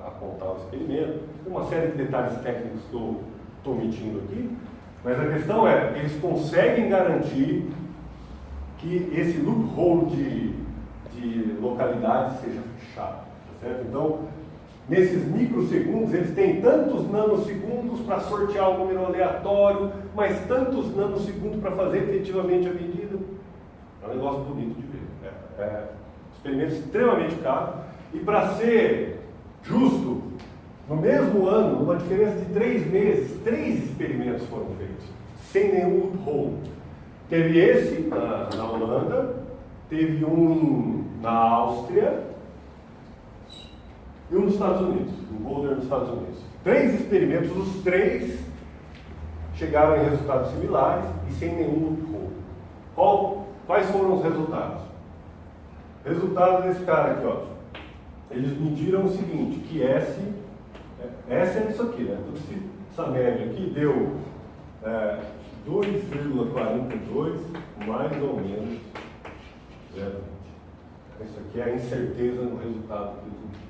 a contar o experimento. Tem uma série de detalhes técnicos que eu estou omitindo aqui, mas a questão é, eles conseguem garantir que esse loophole de localidade seja fechado, tá certo? Então, nesses microsegundos, eles têm tantos nanosegundos para sortear o número aleatório, mas tantos nanosegundos para fazer efetivamente a medida. É um negócio bonito de ver. É um experimento extremamente caro. E para ser justo, no mesmo ano, numa diferença de 3 meses, 3 experimentos foram feitos, sem nenhum loophole. Teve esse na Holanda, teve um na Áustria e um nos Estados Unidos, em Boulder, nos Estados Unidos. 3 experimentos, os 3 chegaram em resultados similares e sem nenhum loophole. Quais foram os resultados? Resultado desse cara aqui, ó. Eles mediram o seguinte, que S é isso aqui, né? Então, essa média aqui deu 2,42 mais ou menos 0,20. Isso aqui é a incerteza no resultado que eles mediram.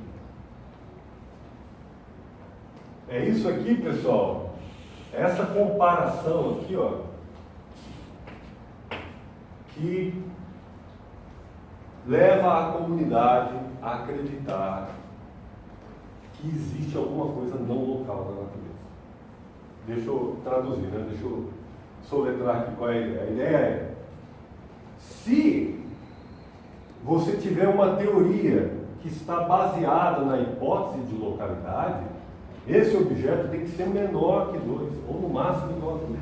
É isso aqui, pessoal. Essa comparação aqui, ó, que leva a comunidade a acreditar que existe alguma coisa não local na natureza. Deixa eu traduzir, né? Deixa eu soletrar aqui qual é a ideia. A ideia é, se você tiver uma teoria que está baseada na hipótese de localidade, esse objeto tem que ser menor que 2, ou no máximo igual a 2.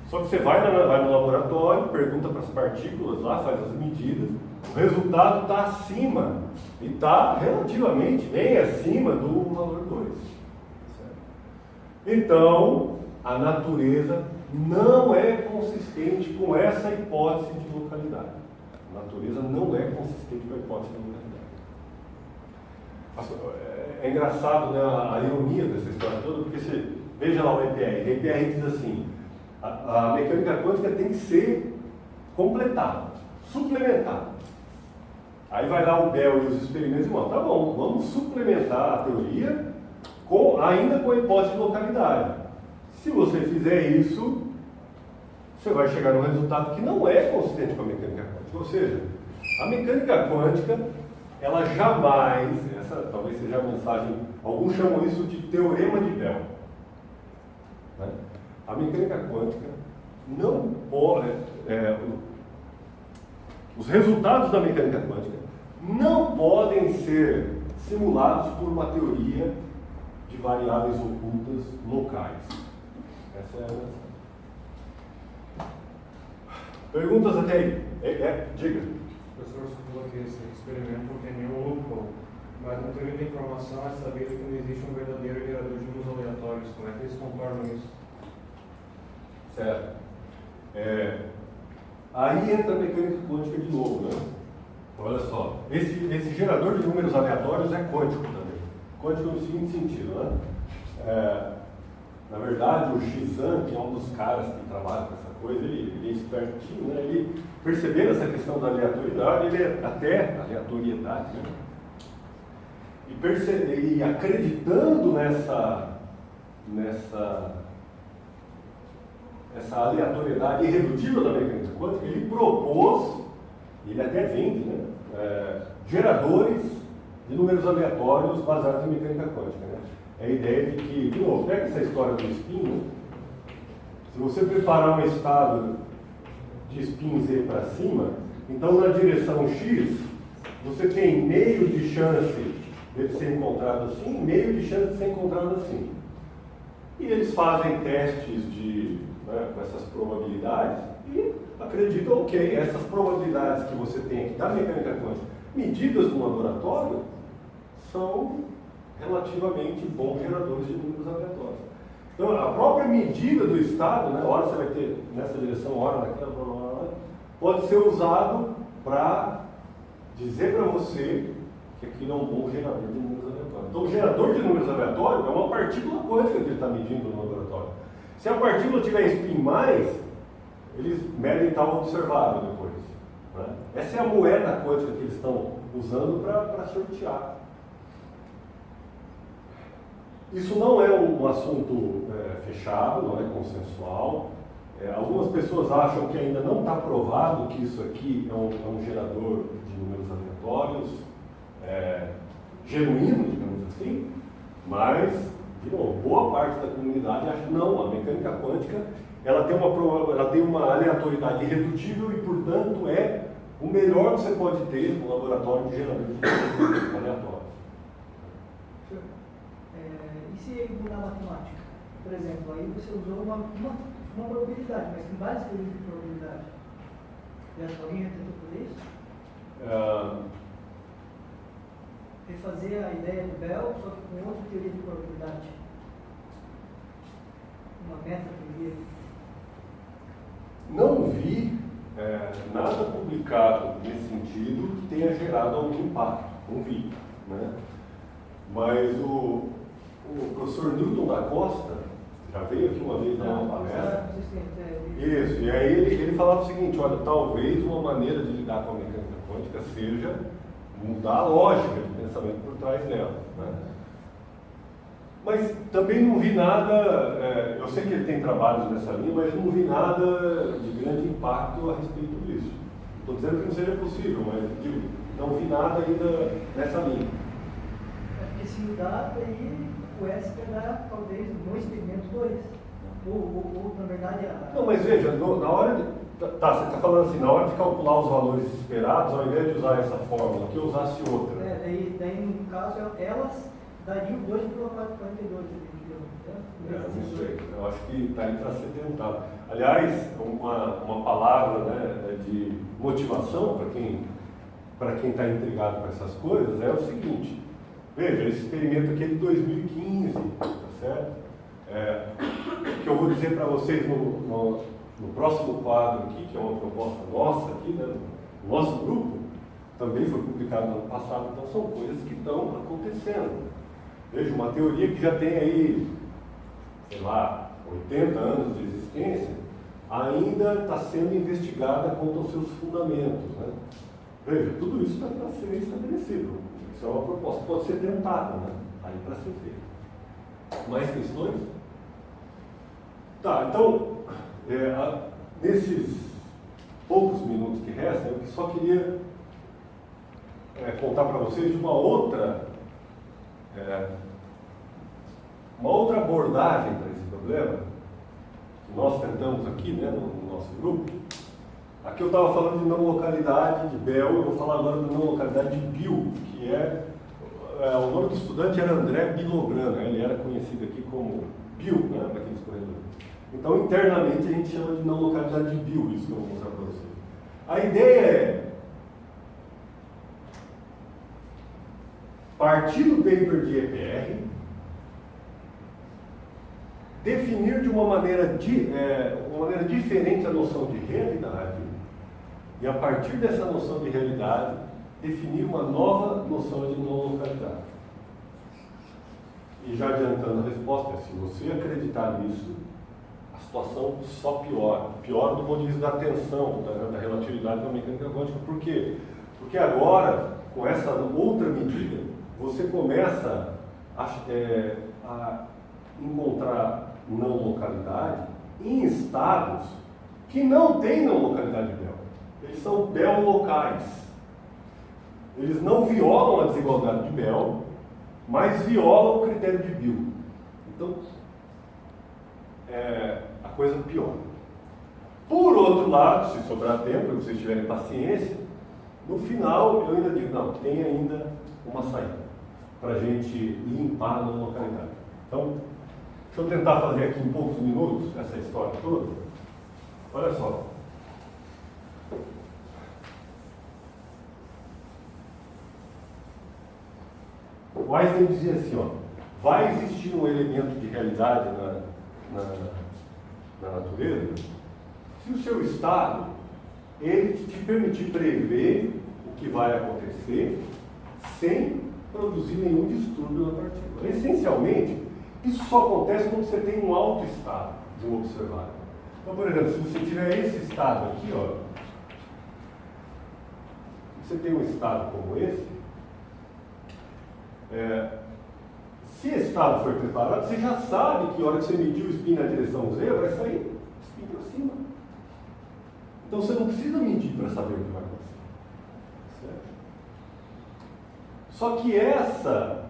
Só que você vai no laboratório, pergunta para as partículas lá, faz as medidas, o resultado está acima, e está relativamente bem acima do valor 2. Então, a natureza não é consistente com essa hipótese de localidade. A natureza não é consistente com a hipótese de localidade. É engraçado, né, a ironia dessa história toda, porque você veja lá o EPR. O EPR diz assim, a mecânica quântica tem que ser completada, suplementada. Aí vai lá o Bell e os experimentos e falam, tá bom, vamos suplementar a teoria ainda com a hipótese de localidade. Se você fizer isso, você vai chegar num resultado que não é consistente com a mecânica quântica. Ou seja, a mecânica quântica, ela jamais, essa talvez seja a mensagem, alguns chamam isso de teorema de Bell. Né? A mecânica quântica não pode, os resultados da mecânica quântica não podem ser simulados por uma teoria de variáveis ocultas locais. Essa é a mensagem. Perguntas até aí? Diga. O professor falou que esse experimento não tem nenhum loophole, mas na teoria da informação é sabido que não existe um verdadeiro gerador de números aleatórios. Como é que eles concordam nisso? Certo. Aí entra a mecânica quântica de novo, né? Olha só, esse gerador de números aleatórios é quântico também. Quântico no seguinte sentido, né? Na verdade, o Shizan, que é um dos caras que trabalha com essa coisa, ele é espertinho, né? Ele, percebendo essa questão da aleatoriedade, aleatoriedade, né? E acreditando nessa aleatoriedade irredutível da mecânica quântica, ele propôs, ele até vende, né? Geradores de números aleatórios baseados em mecânica quântica, né? É a ideia de que, de novo, pega essa história do spin, se você preparar um estado de spin Z para cima, então na direção X, você tem meio de chance de ser encontrado assim, meio de chance de ser encontrado assim. E eles fazem testes com essas probabilidades e acreditam, ok, essas probabilidades que você tem aqui da mecânica quântica, medidas no laboratório, são relativamente bons geradores de números aleatórios. Então, a própria medida do estado, né, hora você vai ter nessa direção, hora naquela, pode ser usado para dizer para você que aquilo é um bom gerador de números aleatórios. Então, o gerador de números aleatórios é uma partícula quântica que ele está medindo no laboratório. Se a partícula tiver spin mais, eles medem tal observável depois. Né? Essa é a moeda quântica que eles estão usando para sortear. Isso não é um assunto fechado, não é consensual. Algumas pessoas acham que ainda não está provado que isso aqui é um gerador de números aleatórios genuíno, digamos assim, mas, de novo, boa parte da comunidade acha que não, a mecânica quântica ela tem uma aleatoriedade irredutível e, portanto, é o melhor que você pode ter no laboratório de gerador de números aleatórios. E se mudar a matemática? Por exemplo, aí você usou uma probabilidade, mas tem várias teorias de probabilidade. Alguém já tentou fazer isso? Refazer a ideia do Bell, só que com outra teoria de probabilidade. Uma meta-teoria. Não vi nada publicado nesse sentido que tenha gerado algum impacto, não vi, né? Mas o professor Newton da Costa já veio aqui uma vez dar uma palestra. Isso, e aí ele falava o seguinte: olha, talvez uma maneira de lidar com a mecânica quântica seja mudar a lógica de pensamento por trás dela, né? Mas também não vi nada, eu sei que ele tem trabalhos nessa linha, mas não vi nada de grande impacto a respeito disso. Estou dizendo que não seja possível, mas digo, não vi nada ainda nessa linha. Esse mudar aí, o S quer dar talvez no experimento 2. Ou na verdade Não, mas veja, na hora de. Tá, você está falando assim, na hora de calcular os valores esperados, ao invés de usar essa fórmula, que eu usasse outra. Daí no caso, elas dariam 2,42. Não sei, eu acho que está aí para ser tentado. Aliás, uma palavra, né, de motivação para quem está intrigado com essas coisas é o seguinte: veja, esse experimento aqui é de 2015, tá certo? O que eu vou dizer para vocês no próximo quadro aqui, que é uma proposta nossa aqui, né, do nosso grupo, também foi publicado no ano passado, então são coisas que estão acontecendo. Veja, uma teoria que já tem aí, sei lá, 80 anos de existência, ainda está sendo investigada quanto aos seus fundamentos, né? Veja, tudo isso está para ser estabelecido. Isso é uma proposta, pode ser tentada, né? Aí para ser feito. Mais questões? Tá, então, nesses poucos minutos que restam, eu só queria contar para vocês de uma outra abordagem para esse problema, que nós tentamos aqui, né, no nosso grupo. Aqui eu estava falando de não localidade de Bell, eu vou falar agora de não localidade de Bill, que o nome do estudante era André Bilograna, ele era conhecido aqui como Bill, né, naqueles corredores. Então, internamente, a gente chama de não localidade de Bill, isso que eu vou mostrar para vocês. A ideia é, partir do paper de EPR, definir de uma maneira diferente a noção de realidade, e a partir dessa noção de realidade, definir uma nova noção de não localidade. E já adiantando a resposta, se você acreditar nisso, a situação só piora. Piora do ponto de vista da tensão, da relatividade da mecânica quântica. Por quê? Porque agora, com essa outra medida, você começa a encontrar não localidade em estados que não têm não localidade de Bell. Eles são Bell locais. Eles não violam a desigualdade de Bell, mas violam o critério de Bill. Então, a coisa piora. Por outro lado, se sobrar tempo e vocês tiverem paciência, no final eu ainda digo, não, tem ainda uma saída para a gente limpar a não localidade. Então, deixa eu tentar fazer aqui em poucos minutos essa história toda. Olha só. O Einstein dizia assim, ó, vai existir um elemento de realidade na natureza se o seu estado ele te permitir prever o que vai acontecer sem produzir nenhum distúrbio na partícula. Essencialmente, isso só acontece quando você tem um alto estado do observado. Então, por exemplo, se você tiver esse estado aqui, ó, você tem um estado como esse, se esse estado for preparado, você já sabe que a hora que você medir o spin na direção Z, vai sair spin para cima. Então você não precisa medir para saber o que vai acontecer. Certo? Só que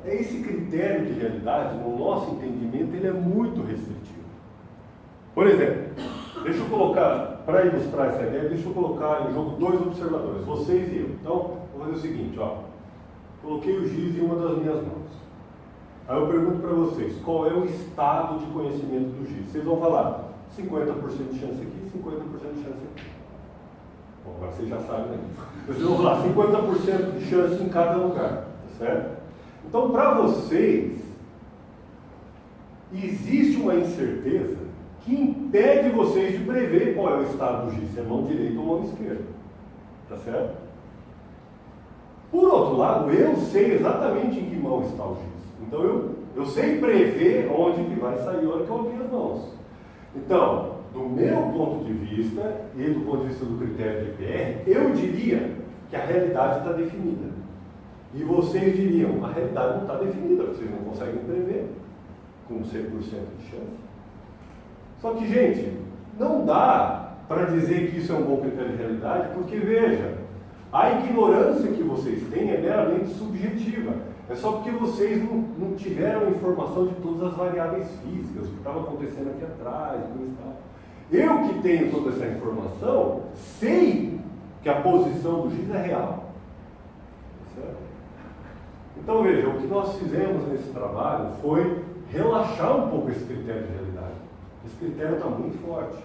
esse critério de realidade, no nosso entendimento, ele é muito restritivo. Por exemplo, deixa eu colocar, para ilustrar essa ideia, deixa eu colocar em jogo dois observadores, vocês e eu. Então, vou fazer o seguinte, ó. Coloquei o giz em uma das minhas mãos. Aí eu pergunto para vocês, qual é o estado de conhecimento do giz? Vocês vão falar 50% de chance aqui, 50% de chance aqui. Bom, agora vocês já sabem daqui. Vocês vão falar 50% de chance em cada lugar, tá certo? Então, para vocês, existe uma incerteza que impede vocês de prever qual é o estado do giz, se é mão direita ou mão esquerda. Tá certo? Por outro lado, eu sei exatamente em que mão está o giz. Então eu sei prever onde que vai sair a hora que eu abrir as mãos. Então, do meu ponto de vista e do ponto de vista do critério de PR, eu diria que a realidade está definida. E vocês diriam, a realidade não está definida, vocês não conseguem prever com 100% de chance. Só que, gente, não dá para dizer que isso é um bom critério de realidade, porque, veja, a ignorância que vocês têm é meramente subjetiva. É só porque vocês não tiveram informação de todas as variáveis físicas, o que estava acontecendo aqui atrás, coisa e tal. Eu que tenho toda essa informação, sei que a posição do giz é real. Certo? Então, veja, o que nós fizemos nesse trabalho foi relaxar um pouco esse critério de realidade. Esse critério está muito forte.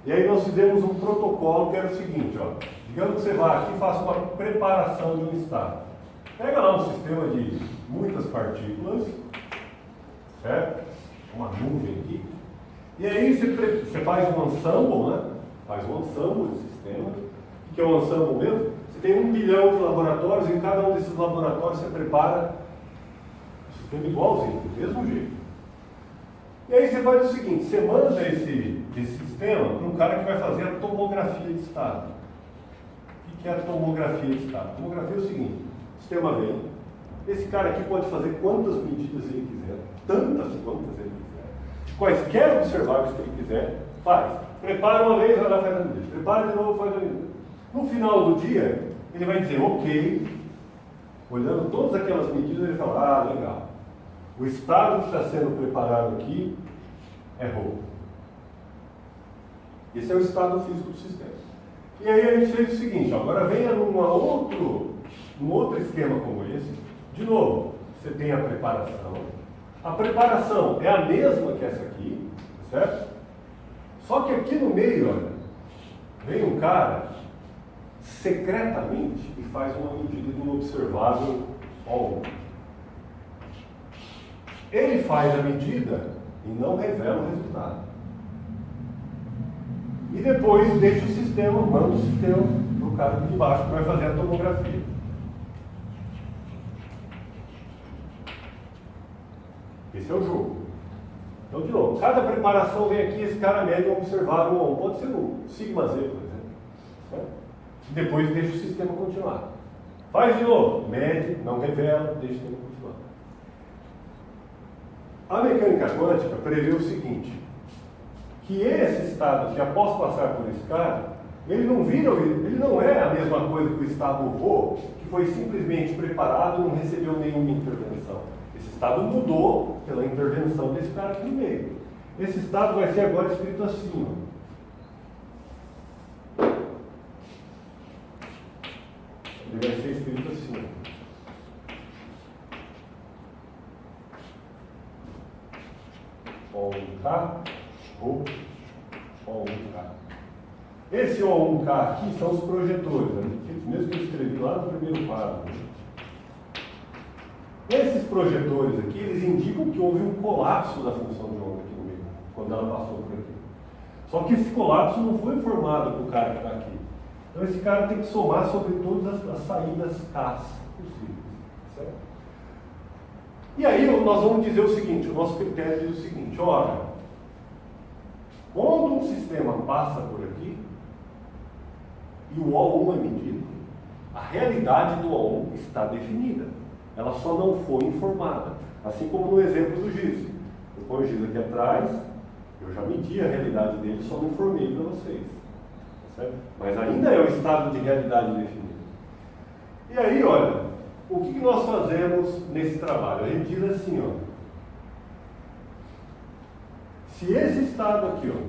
E aí nós fizemos um protocolo que era o seguinte, ó. Digamos que você vai aqui e faça uma preparação de um estado. Pega lá um sistema de muitas partículas, certo? Uma nuvem aqui. E aí você faz um ensemble, né? Faz um ensemble de sistema. O que é um ensemble mesmo? Você tem 1 bilhão de laboratórios, e em cada um desses laboratórios você prepara um sistema igualzinho, do mesmo jeito. E aí você faz o seguinte, você manda esse sistema para um cara que vai fazer a tomografia de estado. O que é a tomografia de estado? A tomografia é o seguinte, o sistema vem, esse cara aqui pode fazer quantas medidas ele quiser, tantas quantas ele quiser, quaisquer observáveis que ele quiser, faz. Prepara uma vez, vai lá, faz a medida. Prepara de novo, faz a medida. No final do dia, ele vai dizer, ok, olhando todas aquelas medidas, ele fala, ah, legal. O estado que está sendo preparado aqui é roubo. Esse é o estado físico do sistema. E aí a gente fez o seguinte, ó, agora venha num outro esquema como esse. De novo, você tem a preparação. A preparação é a mesma que essa aqui, certo? Só que aqui no meio, olha, vem um cara secretamente e faz uma medida de um observável O1. Ele faz a medida e não revela o resultado. E depois deixa o sistema, manda o sistema para o cara aqui de baixo que vai fazer a tomografia. Esse é o jogo. Então, de novo, cada preparação vem aqui, esse cara mede um observável O1. Pode ser um sigma Z, por exemplo. Certo? E depois deixa o sistema continuar. Faz de novo, mede, não revela, deixa o sistema continuar. A mecânica quântica prevê o seguinte, que esse estado que após passar por esse cara, ele não é a mesma coisa que o estado Rho, que foi simplesmente preparado e não recebeu nenhuma intervenção. Esse estado mudou pela intervenção desse cara aqui no meio. Esse estado vai ser agora escrito assim, ó. Ele vai ser escrito assim, ó. O1K ou O1K. Esse O1K aqui são os projetores, né? Mesmo que eu escrevi lá no primeiro parágrafo. Esses projetores aqui, eles indicam que houve um colapso da função de onda aqui no meio, quando ela passou por aqui. Só que esse colapso não foi informado para o cara que está aqui. Então esse cara tem que somar sobre todas as saídas K possíveis. Certo? E aí nós vamos dizer o seguinte, o nosso critério diz o seguinte, olha, quando um sistema passa por aqui, e o O1 é medido, a realidade do O1 está definida. Ela só não foi informada. Assim como no exemplo do giz. Eu ponho o giz aqui atrás, eu já medi a realidade dele, só não informei para vocês. Certo? Mas ainda é o estado de realidade definido. E aí, olha, o que nós fazemos nesse trabalho? A gente diz assim, ó. Se esse estado aqui, ó,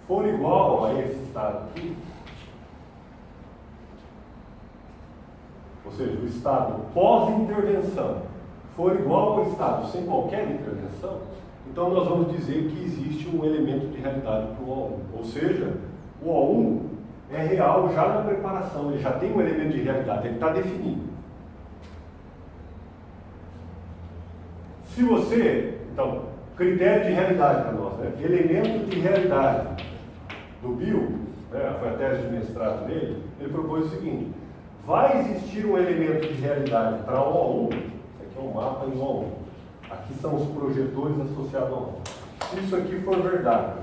for igual a esse estado aqui, ou seja, o estado pós-intervenção for igual ao estado sem qualquer intervenção, então nós vamos dizer que existe um elemento de realidade para o O1. Ou seja, o O1 é real já na preparação, ele já tem um elemento de realidade, ele está definido. Se você, então, critério de realidade para nós, né? Elemento de realidade do Bill, né? Foi a tese de mestrado dele, ele propôs o seguinte: vai existir um elemento de realidade para O1, isso aqui é um mapa em O1, aqui são os projetores associados a O1. Se isso aqui for verdade,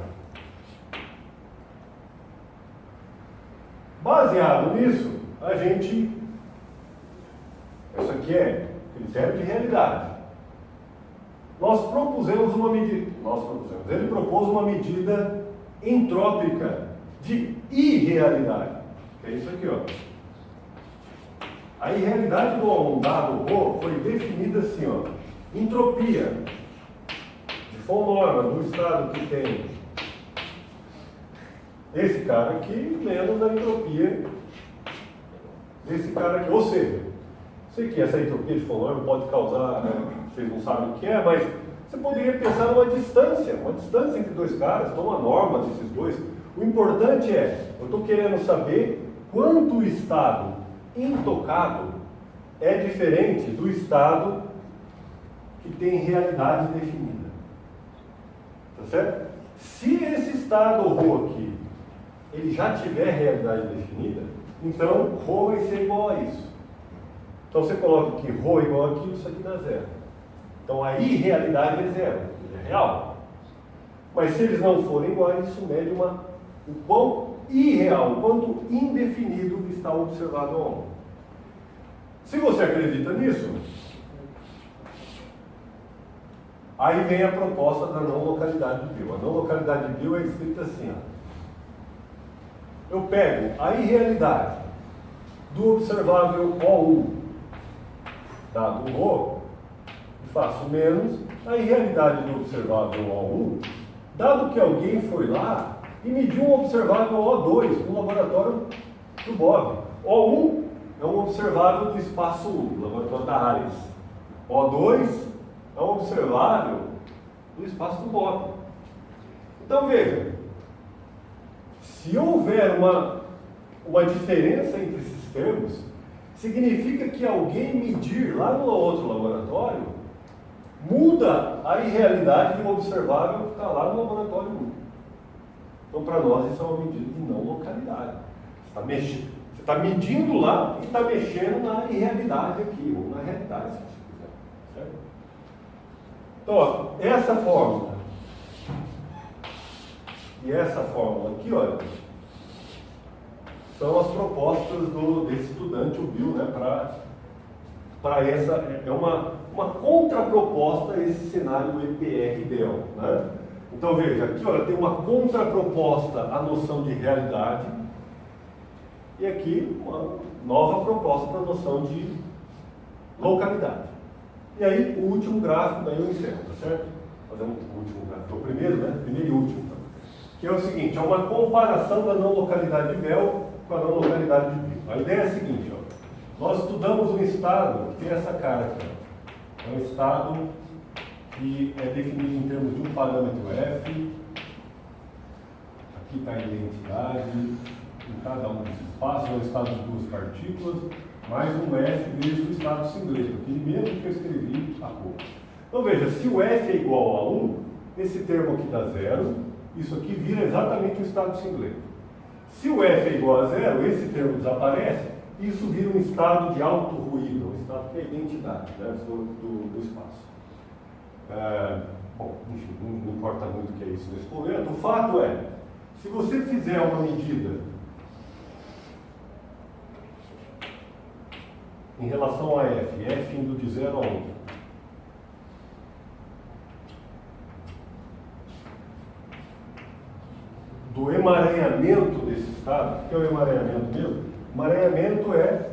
baseado nisso, a gente, isso aqui é critério de realidade. Nós propusemos uma medida, ele propôs uma medida entrópica de irrealidade, que é isso aqui, ó. A irrealidade do dado ρ foi definida assim, ó, entropia de von Neumann, do estado que tem esse cara aqui, menos a entropia desse cara aqui. Ou seja, sei que essa entropia de von Neumann pode causar, né, vocês não sabem o que é, mas você poderia pensar numa distância entre dois caras, então uma norma desses dois. O importante é, eu estou querendo saber quanto o estado intocado é diferente do estado que tem realidade definida. Tá certo? Se esse estado ρ aqui, ele já tiver realidade definida, então ρ vai ser igual a isso. Então você coloca aqui ρ igual a aquilo, isso aqui dá zero. Então a irrealidade é zero, é real. Mas se eles não forem iguais, isso mede o quão irreal, o quanto indefinido está observado ao homem. Se você acredita nisso, aí vem a proposta da não localidade de Bill. A não localidade de Bill é escrita assim, ó. Eu pego a irrealidade do observável O1 dado ρ e faço menos a irrealidade do observável O1 dado que alguém foi lá e mediu um observável O2 no laboratório do Bob. O1 é um observável do espaço 1, do laboratório da Ares. O2 é um observável do espaço do Bob. Então veja, se houver uma diferença entre esses termos, significa que alguém medir lá no outro laboratório muda a irrealidade de um observável que está lá no laboratório 1. Então, para nós, isso é uma medida de não localidade. Você está medindo lá e está mexendo na irrealidade aqui, ou na realidade, se você quiser. Certo? Então, ó, essa fórmula e essa fórmula aqui, olha, são as propostas desse estudante, o Bill, né, para essa, é uma contraproposta a esse cenário EPR-Bell, né? Então veja, aqui olha, tem uma contraproposta à noção de realidade e aqui uma nova proposta para a noção de localidade. E aí o último gráfico, daí eu encerro, tá certo? Fazendo o último gráfico, o primeiro, né? Primeiro e último, tá? Que é o seguinte, é uma comparação da não localidade de Bell com a não localidade de Bill. A ideia é a seguinte, ó, nós estudamos um estado que tem essa cara aqui, ó. É um estado que é definido em termos de um parâmetro f, aqui está a identidade em cada um dos espaços, é o estado de duas partículas, mais um f vezes o estado singleto, aquele mesmo que eu escrevi há pouco. Então veja, se o f é igual a 1, esse termo aqui dá zero, isso aqui vira exatamente o estado singleto. Se o f é igual a zero, esse termo desaparece, e isso vira um estado de alto ruído, um estado que é a identidade, né, do espaço. Bom, enfim, não importa muito o que é isso nesse momento. O fato é, se você fizer uma medida em relação a f indo de 0 a 1, do emaranhamento desse estado, o que é o emaranhamento mesmo? Emaranhamento é,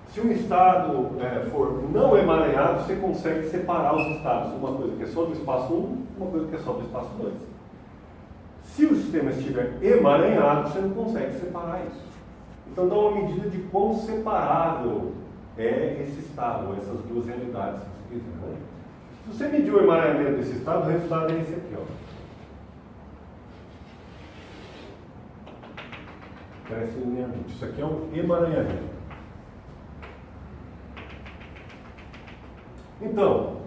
se um estado for não emaranhado, você consegue separar os estados, uma coisa que é só do espaço 1, uma coisa que é só do espaço 2. Se o sistema estiver emaranhado, você não consegue separar isso. Então dá uma medida de quão separável é esse estado, ou essas duas realidades, se você quiser, né? Se você medir o emaranhamento desse estado, o resultado é esse aqui, ó. Cresce linearmente. Isso aqui é um emaranhamento. Então,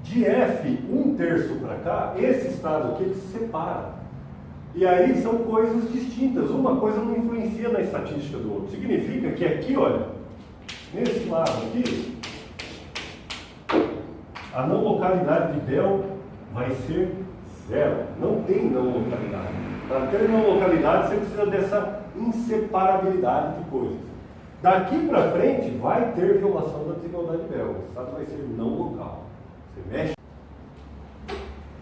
De F, 1/3 para cá, esse estado aqui ele se separa. E aí são coisas distintas. Uma coisa não influencia na estatística do outro. Significa que aqui, olha, nesse lado aqui, a não localidade de Bell vai ser 0. Não tem não localidade. Para ter não localidade, você precisa dessa inseparabilidade de coisas. Daqui para frente, vai ter violação da desigualdade de Bell. O estado vai ser não local. Você mexe.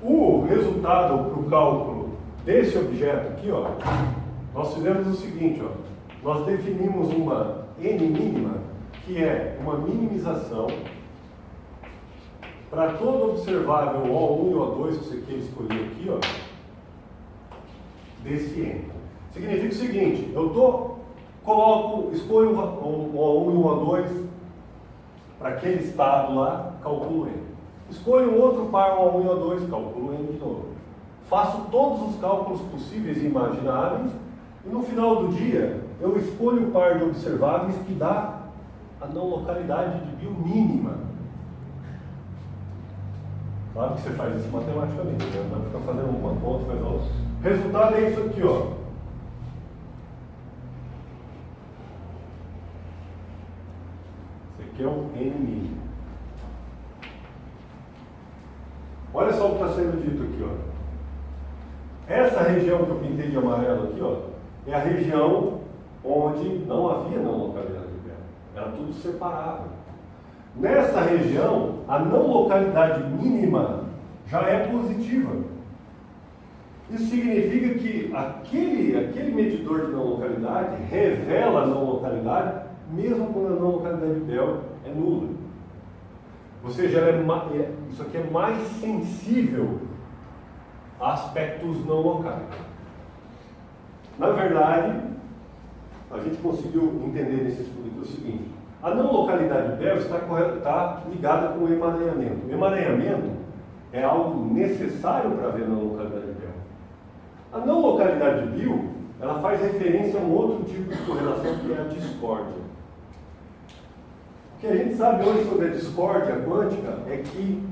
O resultado para o cálculo desse objeto aqui, ó, nós fizemos o seguinte, ó, nós definimos uma N mínima, que é uma minimização para todo observável O1 e O2 que você quer escolher aqui, ó, desse N. Significa o seguinte, eu escolho um O1 e um O2 para aquele estado lá, calculo N. Escolho um outro par O1 e O2, calculo N de novo. Faço todos os cálculos possíveis e imagináveis e no final do dia eu escolho o par de observáveis que dá a não localidade de Bill mínima. Claro que você faz isso matematicamente, né? Não fica fazendo uma conta, faz outra. O resultado é isso aqui, ó. Esse aqui é o N mínimo. Olha só o que está sendo dito aqui, ó. Essa região que eu pintei de amarelo aqui, ó, é a região onde não havia não localidade de Bell. Era tudo separável. Nessa região, a não localidade mínima já é positiva. Isso significa que aquele medidor de não localidade revela a não localidade, mesmo quando a não localidade de Bell é nula. Ou seja, isso aqui é mais sensível a aspectos não locais. Na verdade, a gente conseguiu entender nesse estudo aqui o seguinte: a não localidade de Bell está ligada com o emaranhamento. O emaranhamento é algo necessário para ver a não localidade de Bell. A não localidade de Bill, ela faz referência a um outro tipo de correlação que é a discórdia. O que a gente sabe hoje sobre a discórdia quântica é que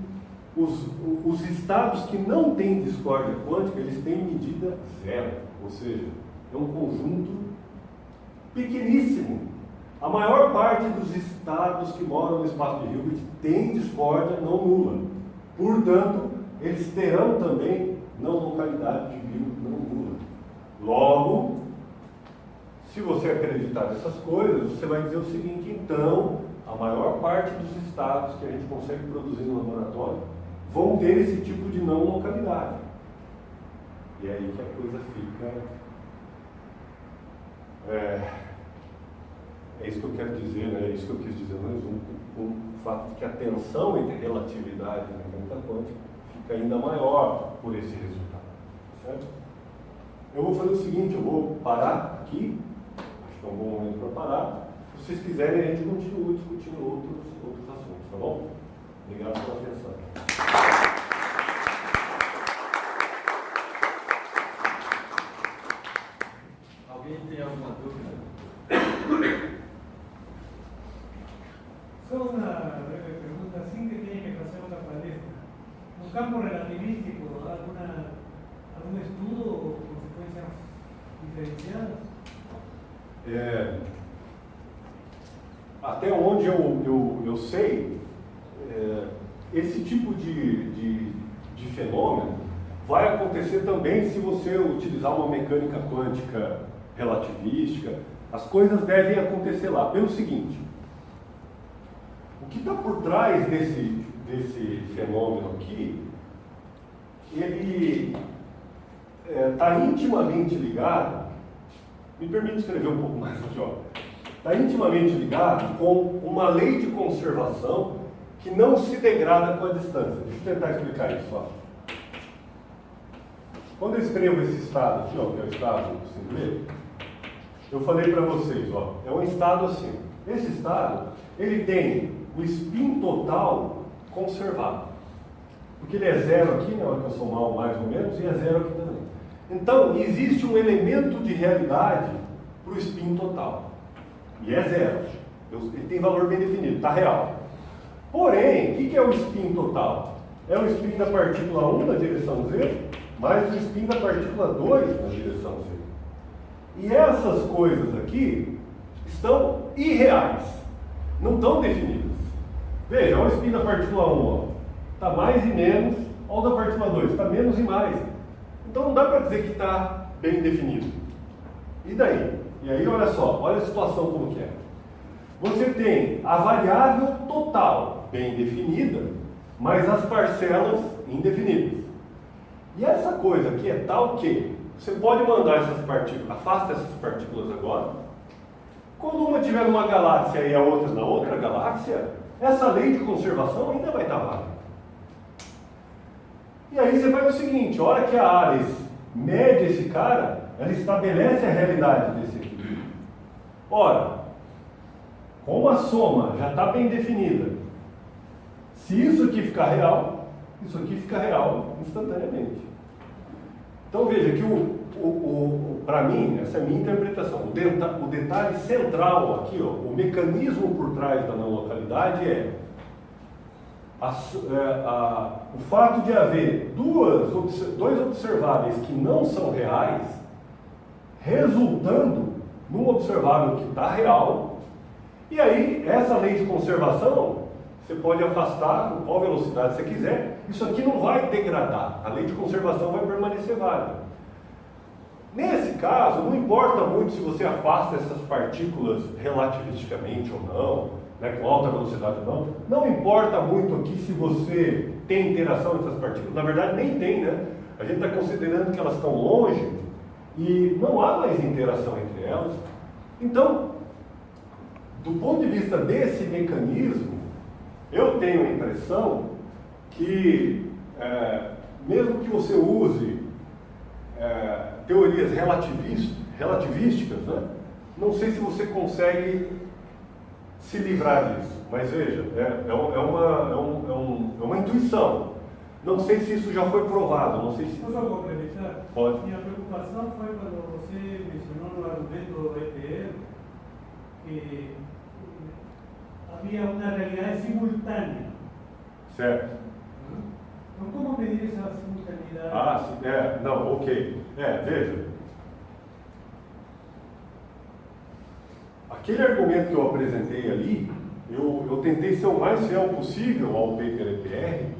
os estados que não têm discórdia quântica, eles têm medida 0, ou seja, é um conjunto pequeníssimo. A maior parte dos estados que moram no espaço de Hilbert tem discórdia não nula. Portanto, eles terão também não localidade de Bill não nula. Logo, se você acreditar nessas coisas, você vai dizer o seguinte: então, a maior parte dos estados que a gente consegue produzir no laboratório vão ter esse tipo de não localidade. E é aí que a coisa fica... É isso que eu quero dizer, né? É isso que eu quis dizer no resumo, com o fato de que a tensão entre relatividade e mecânica quântica fica ainda maior por esse resultado. Certo? Eu vou fazer o seguinte, eu vou parar aqui, acho que é um bom momento para parar. Se vocês quiserem, a gente continua discutindo outros assuntos, tá bom? Obrigado pela atenção. Alguém tem alguma dúvida? Só una breve pregunta, sin que tiene que hacer otra palestra. ¿Un campo relativístico, algún estudo o consecuencias diferenciadas? Até onde eu sei, esse tipo de fenômeno vai acontecer também se você utilizar uma mecânica quântica relativística. As coisas devem acontecer lá, pelo seguinte: o que está por trás desse fenômeno aqui, ele está intimamente ligado, me permite escrever um pouco mais aqui, ó. Está intimamente ligado com uma lei de conservação que não se degrada com a distância. Deixa eu tentar explicar isso. Ó. Quando eu escrevo esse estado aqui, ó, que é o estado do singulete, eu falei para vocês, ó, é um estado assim. Esse estado, ele tem o spin total conservado. Porque ele é 0 aqui, na hora que eu somar mais ou menos, e é 0 aqui também. Então, existe um elemento de realidade para o spin total. E é 0. Ele tem valor bem definido, está real. Porém, o que é o spin total? é o spin da partícula 1 na direção Z, mais o spin da partícula 2 na direção Z. E essas coisas aqui estão irreais, não estão definidas. Veja, olha o spin da partícula 1, está mais e menos, olha o da partícula 2, está menos e mais. Então não dá para dizer que está bem definido. E daí? E aí, olha só, olha a situação como que é. Você tem a variável total bem definida, mas as parcelas indefinidas. E essa coisa aqui é tal que você pode mandar essas partículas, afasta essas partículas agora. Quando uma estiver numa galáxia e a outra na outra galáxia, essa lei de conservação ainda vai estar válida. E aí você faz o seguinte, a hora que a Ares mede esse cara, ela estabelece a realidade desse equilíbrio. Ora, como a soma já está bem definida, se isso aqui ficar real, isso aqui fica real instantaneamente. Então veja que para mim, essa é a minha interpretação, o detalhe central aqui, o mecanismo por trás da não localidade é o fato de haver dois observáveis que não são reais, resultando num observável que está real, e aí essa lei de conservação você pode afastar com qual velocidade você quiser, isso aqui não vai degradar, a lei de conservação vai permanecer válida. Nesse caso, não importa muito se você afasta essas partículas relativisticamente ou não, né, com alta velocidade ou não importa muito aqui se você tem interação entre as partículas, na verdade nem tem, né? A gente está considerando que elas estão longe e não há mais interação entre elas. Então, do ponto de vista desse mecanismo, eu tenho a impressão que, mesmo que você use teorias relativísticas, né, não sei se você consegue se livrar disso, mas veja, é uma intuição. Não sei se isso já foi provado, não sei se... Posso complementar? Pode. Minha preocupação foi quando você mencionou no argumento do EPR que havia uma realidade simultânea. Certo. Então, como medir essa simultaneidade? Ah, sim, não, ok. Veja. Aquele argumento que eu apresentei ali, eu tentei ser o mais fiel possível ao paper EPR,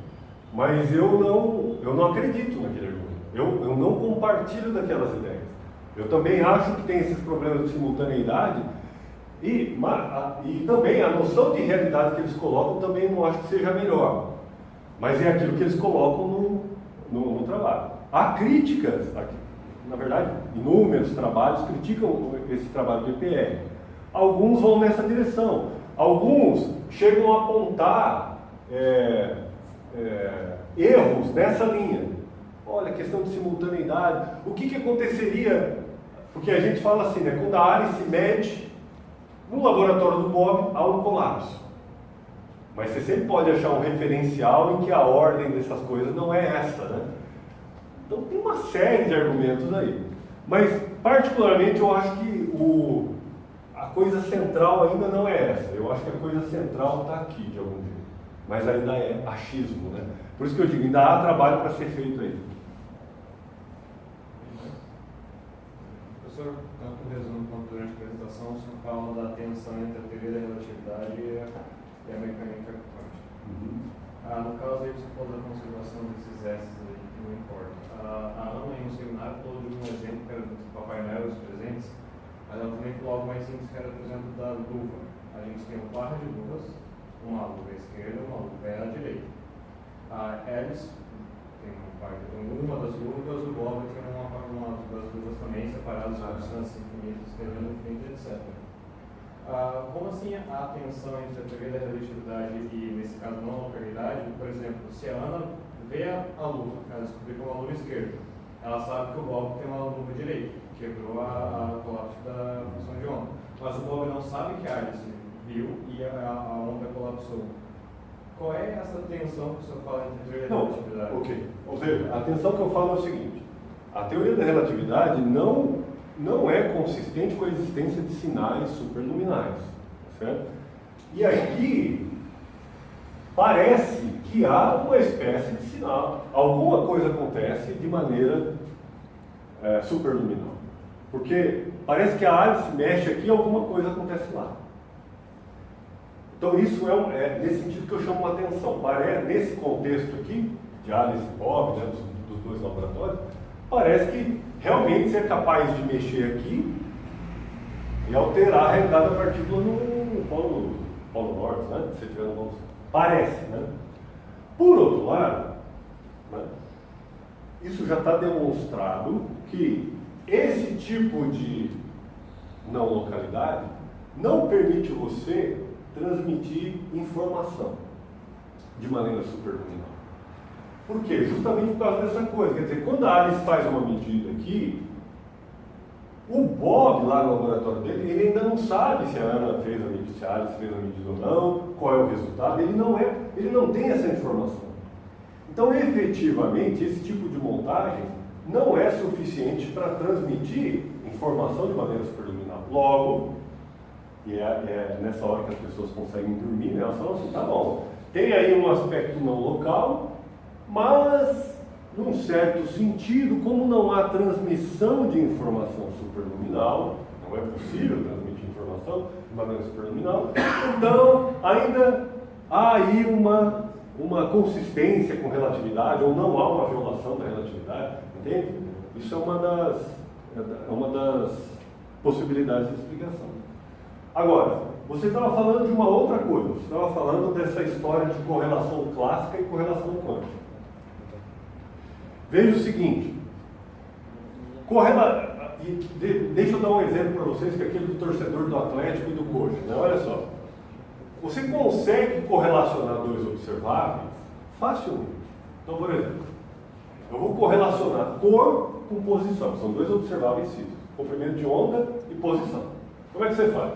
mas eu não acredito naquele argumento. Eu não compartilho daquelas ideias. Eu também acho que tem esses problemas de simultaneidade e também a noção de realidade que eles colocam também não acho que seja melhor. Mas é aquilo que eles colocam no trabalho. Há críticas, na verdade, inúmeros trabalhos criticam esse trabalho do EPR. Alguns vão nessa direção. Alguns chegam a apontar erros nessa linha. Olha, questão de simultaneidade. O que aconteceria? Porque a gente fala assim, né? Quando a Ares se mede no laboratório do Bob, há um colapso. Mas você sempre pode achar um referencial em que a ordem dessas coisas não é essa, né? Então tem uma série de argumentos aí. Mas, particularmente, eu acho que a coisa central ainda não é essa. Eu acho que a coisa central está aqui, de algum jeito. Mas ainda é achismo, né? Por isso que eu digo, ainda há trabalho para ser feito aí. Professor, tanto o resumo quanto durante a apresentação, o senhor fala da tensão entre a teoria da relatividade e a mecânica quântica. No caso aí, você falou da conservação desses S aí, que não importa. A Ana, em um seminário, falou de um exemplo que era do Papai Noel e os presentes, mas ela também falou algo mais simples, que era, por exemplo, da luva. A gente tem um par de luvas, uma luva à esquerda e uma luva à direita. A Alice tem um par de uma das luvas, o Bob tem uma das luvas também, separadas por distâncias infinitas, escrevendo infinito, etc. Como assim a tensão entre a teoria da relatividade e, nesse caso, não localidade? Por exemplo, se a Ana vê a luva, ela descobriu como a luva esquerda, ela sabe que o Bob tem uma luva direita, quebrou o colapso da função de onda. Mas o Bob não sabe que a Alice viu e a onda colapsou. Qual é essa tensão que o senhor fala entre a teoria da relatividade? Ok. Ou seja, a tensão que eu falo é o seguinte: a teoria da relatividade não é consistente com a existência de sinais superluminais, certo? E aqui, parece que há uma espécie de sinal, alguma coisa acontece de maneira superluminal. Porque parece que a Alice mexe aqui e alguma coisa acontece lá. Então isso é nesse sentido que eu chamo a atenção. Nesse contexto aqui, de Alice e Bob, né, dos dois laboratórios, parece que realmente você é capaz de mexer aqui e alterar a realidade da partícula no polo norte, né? Se tiver no parece, né? Por outro lado, né, isso já está demonstrado que esse tipo de não localidade não permite você transmitir informação de maneira superluminal. Por quê? Justamente por causa dessa coisa. Quer dizer, quando a Alice faz uma medida aqui, o Bob, lá no laboratório dele, ele ainda não sabe se a Ana fez a medida, se a Alice fez a medida ou não, qual é o resultado, ele não tem essa informação. Então, efetivamente, esse tipo de montagem não é suficiente para transmitir informação de maneira superluminal. Logo, e é nessa hora que as pessoas conseguem dormir, né? Elas falam assim, tá bom, tem aí um aspecto não local, mas, num certo sentido, como não há transmissão de informação superluminal, não é possível transmitir informação de maneira superluminal, então ainda há aí uma consistência com relatividade, ou não há uma violação da relatividade, entende? Isso é uma das possibilidades de explicação. Agora, você estava falando de uma outra coisa, você estava falando dessa história de correlação clássica e correlação quântica. Veja o seguinte, deixa eu dar um exemplo para vocês, que é aquele do torcedor do Atlético e do coxa, né? Olha só, você consegue correlacionar dois observáveis facilmente. Então, por exemplo, eu vou correlacionar cor com posição, são dois observáveis físicos, comprimento de onda e posição. Como é que você faz?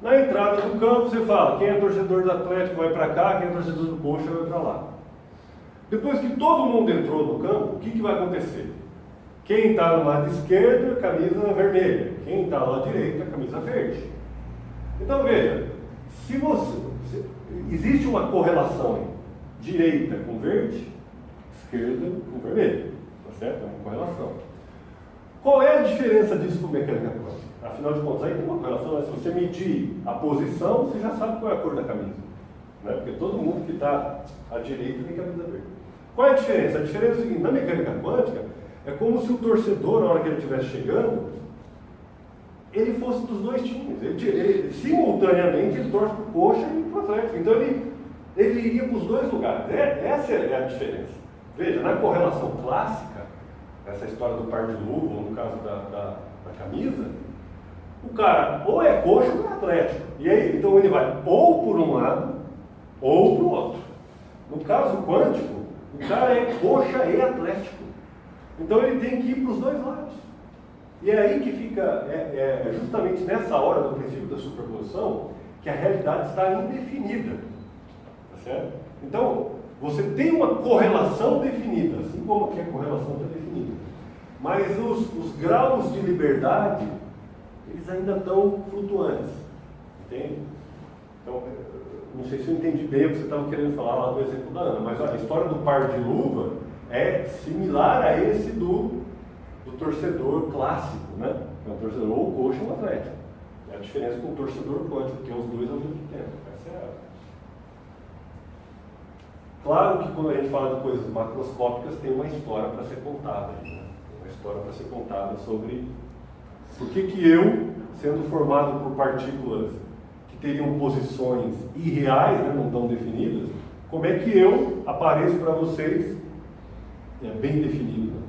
Na entrada do campo você fala, quem é torcedor do Atlético vai para cá, quem é torcedor do coxa vai para lá. Depois que todo mundo entrou no campo, o que vai acontecer? Quem está no lado esquerdo, camisa vermelha. Quem está no lado direito, a camisa verde. Então veja, se existe uma correlação direita com verde, esquerda com vermelho. Tá certo? É uma correlação. Qual é a diferença disso com mecânica quântica? Afinal de contas, aí tem uma correlação, né? Se você medir a posição, você já sabe qual é a cor da camisa. Né? Porque todo mundo que está à direita tem camisa verde. Qual é a diferença? A diferença é o seguinte, na mecânica quântica, é como se o torcedor, na hora que ele estivesse chegando, ele fosse dos dois times. Ele simultaneamente, ele torce para o coxa e para o Atlético. Então, ele iria para os dois lugares. Essa é a diferença. Veja, na correlação clássica, essa história do par de luva, ou no caso da camisa, o cara ou é coxa ou é Atlético. E aí, então ele vai ou por um lado, ou para o outro. No caso quântico, o cara é coxa e Atlético. Então ele tem que ir para os dois lados. E é aí que fica, justamente nessa hora do princípio da superposição, que a realidade está indefinida. Tá certo? Então, você tem uma correlação definida, assim como que a correlação está definida. Mas os graus de liberdade, eles ainda estão flutuantes. Entende? Então, não sei se eu entendi bem o que você estava querendo falar lá do exemplo da Ana, mas a história do par de luva é similar a esse do torcedor clássico, né? É um torcedor ou coxa ou Atlético. É a diferença com o torcedor quântico, que é os dois ao mesmo tempo. Essa é a... Claro que quando a gente fala de coisas macroscópicas, tem uma história para ser contada. Né? Uma história para ser contada sobre por que eu, sendo formado por partículas que teriam posições irreais, né, não tão definidas, como é que eu apareço para vocês bem definido? Né?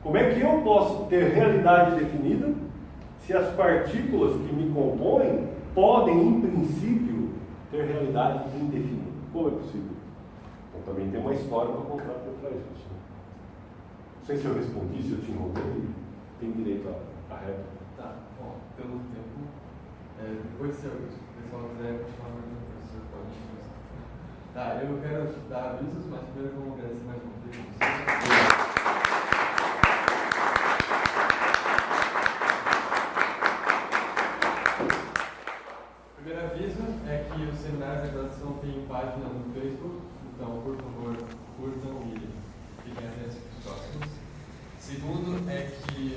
Como é que eu posso ter realidade definida se as partículas que me compõem podem, em princípio, ter realidade indefinida? Como é possível? Então também tem uma história para contar por trás disso. Né? Não sei se eu respondi, se eu te enrolei, tem direito à réplica. Tá, bom, pelo tempo, depois se o pessoal quiser continuar perguntando, o professor pode começar. Tá, eu quero dar avisos, mas primeiro vamos agradecer mais uma vez a vocês. O primeiro aviso é que os seminários da graduação têm página no Facebook. Então, por favor, curtam e fiquem atentos para os próximos. Segundo é que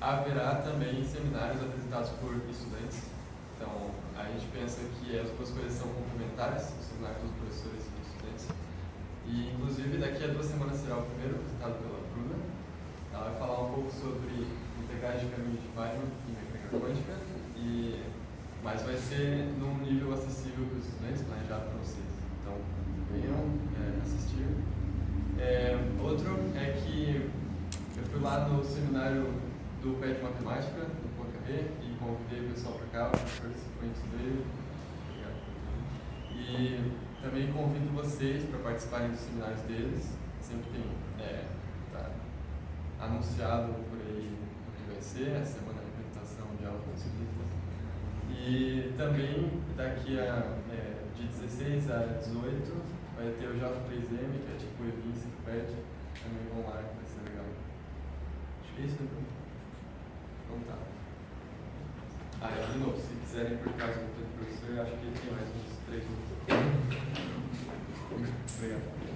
haverá também seminários apresentados por estudantes. Então, a gente pensa que as duas coisas são complementares, o seminário dos professores e dos estudantes. E, inclusive, daqui a 2 semanas será o primeiro, apresentado pela Bruna. Ela vai falar um pouco sobre integrais de caminho de Feynman e mecânica quântica, mas vai ser num nível acessível para os estudantes, planejado para vocês. Então, venham assistir. Outro é que eu fui lá no seminário do PET Matemática, no Pocarré, e convidei o pessoal para cá, os participantes dele. E também convido vocês para participarem dos seminários deles. Sempre tem, tá anunciado por aí o que vai ser, a semana de apresentação de aulas possibilitas. E também daqui a de 16 a 18 vai ter o J3M, que é tipo o Evince do PET. Também vão lá, que vai ser legal. Acho que é isso, né? Então tá. De novo, se quiserem por causa do professor, eu acho que ele tem mais uns 3 minutos. Obrigado.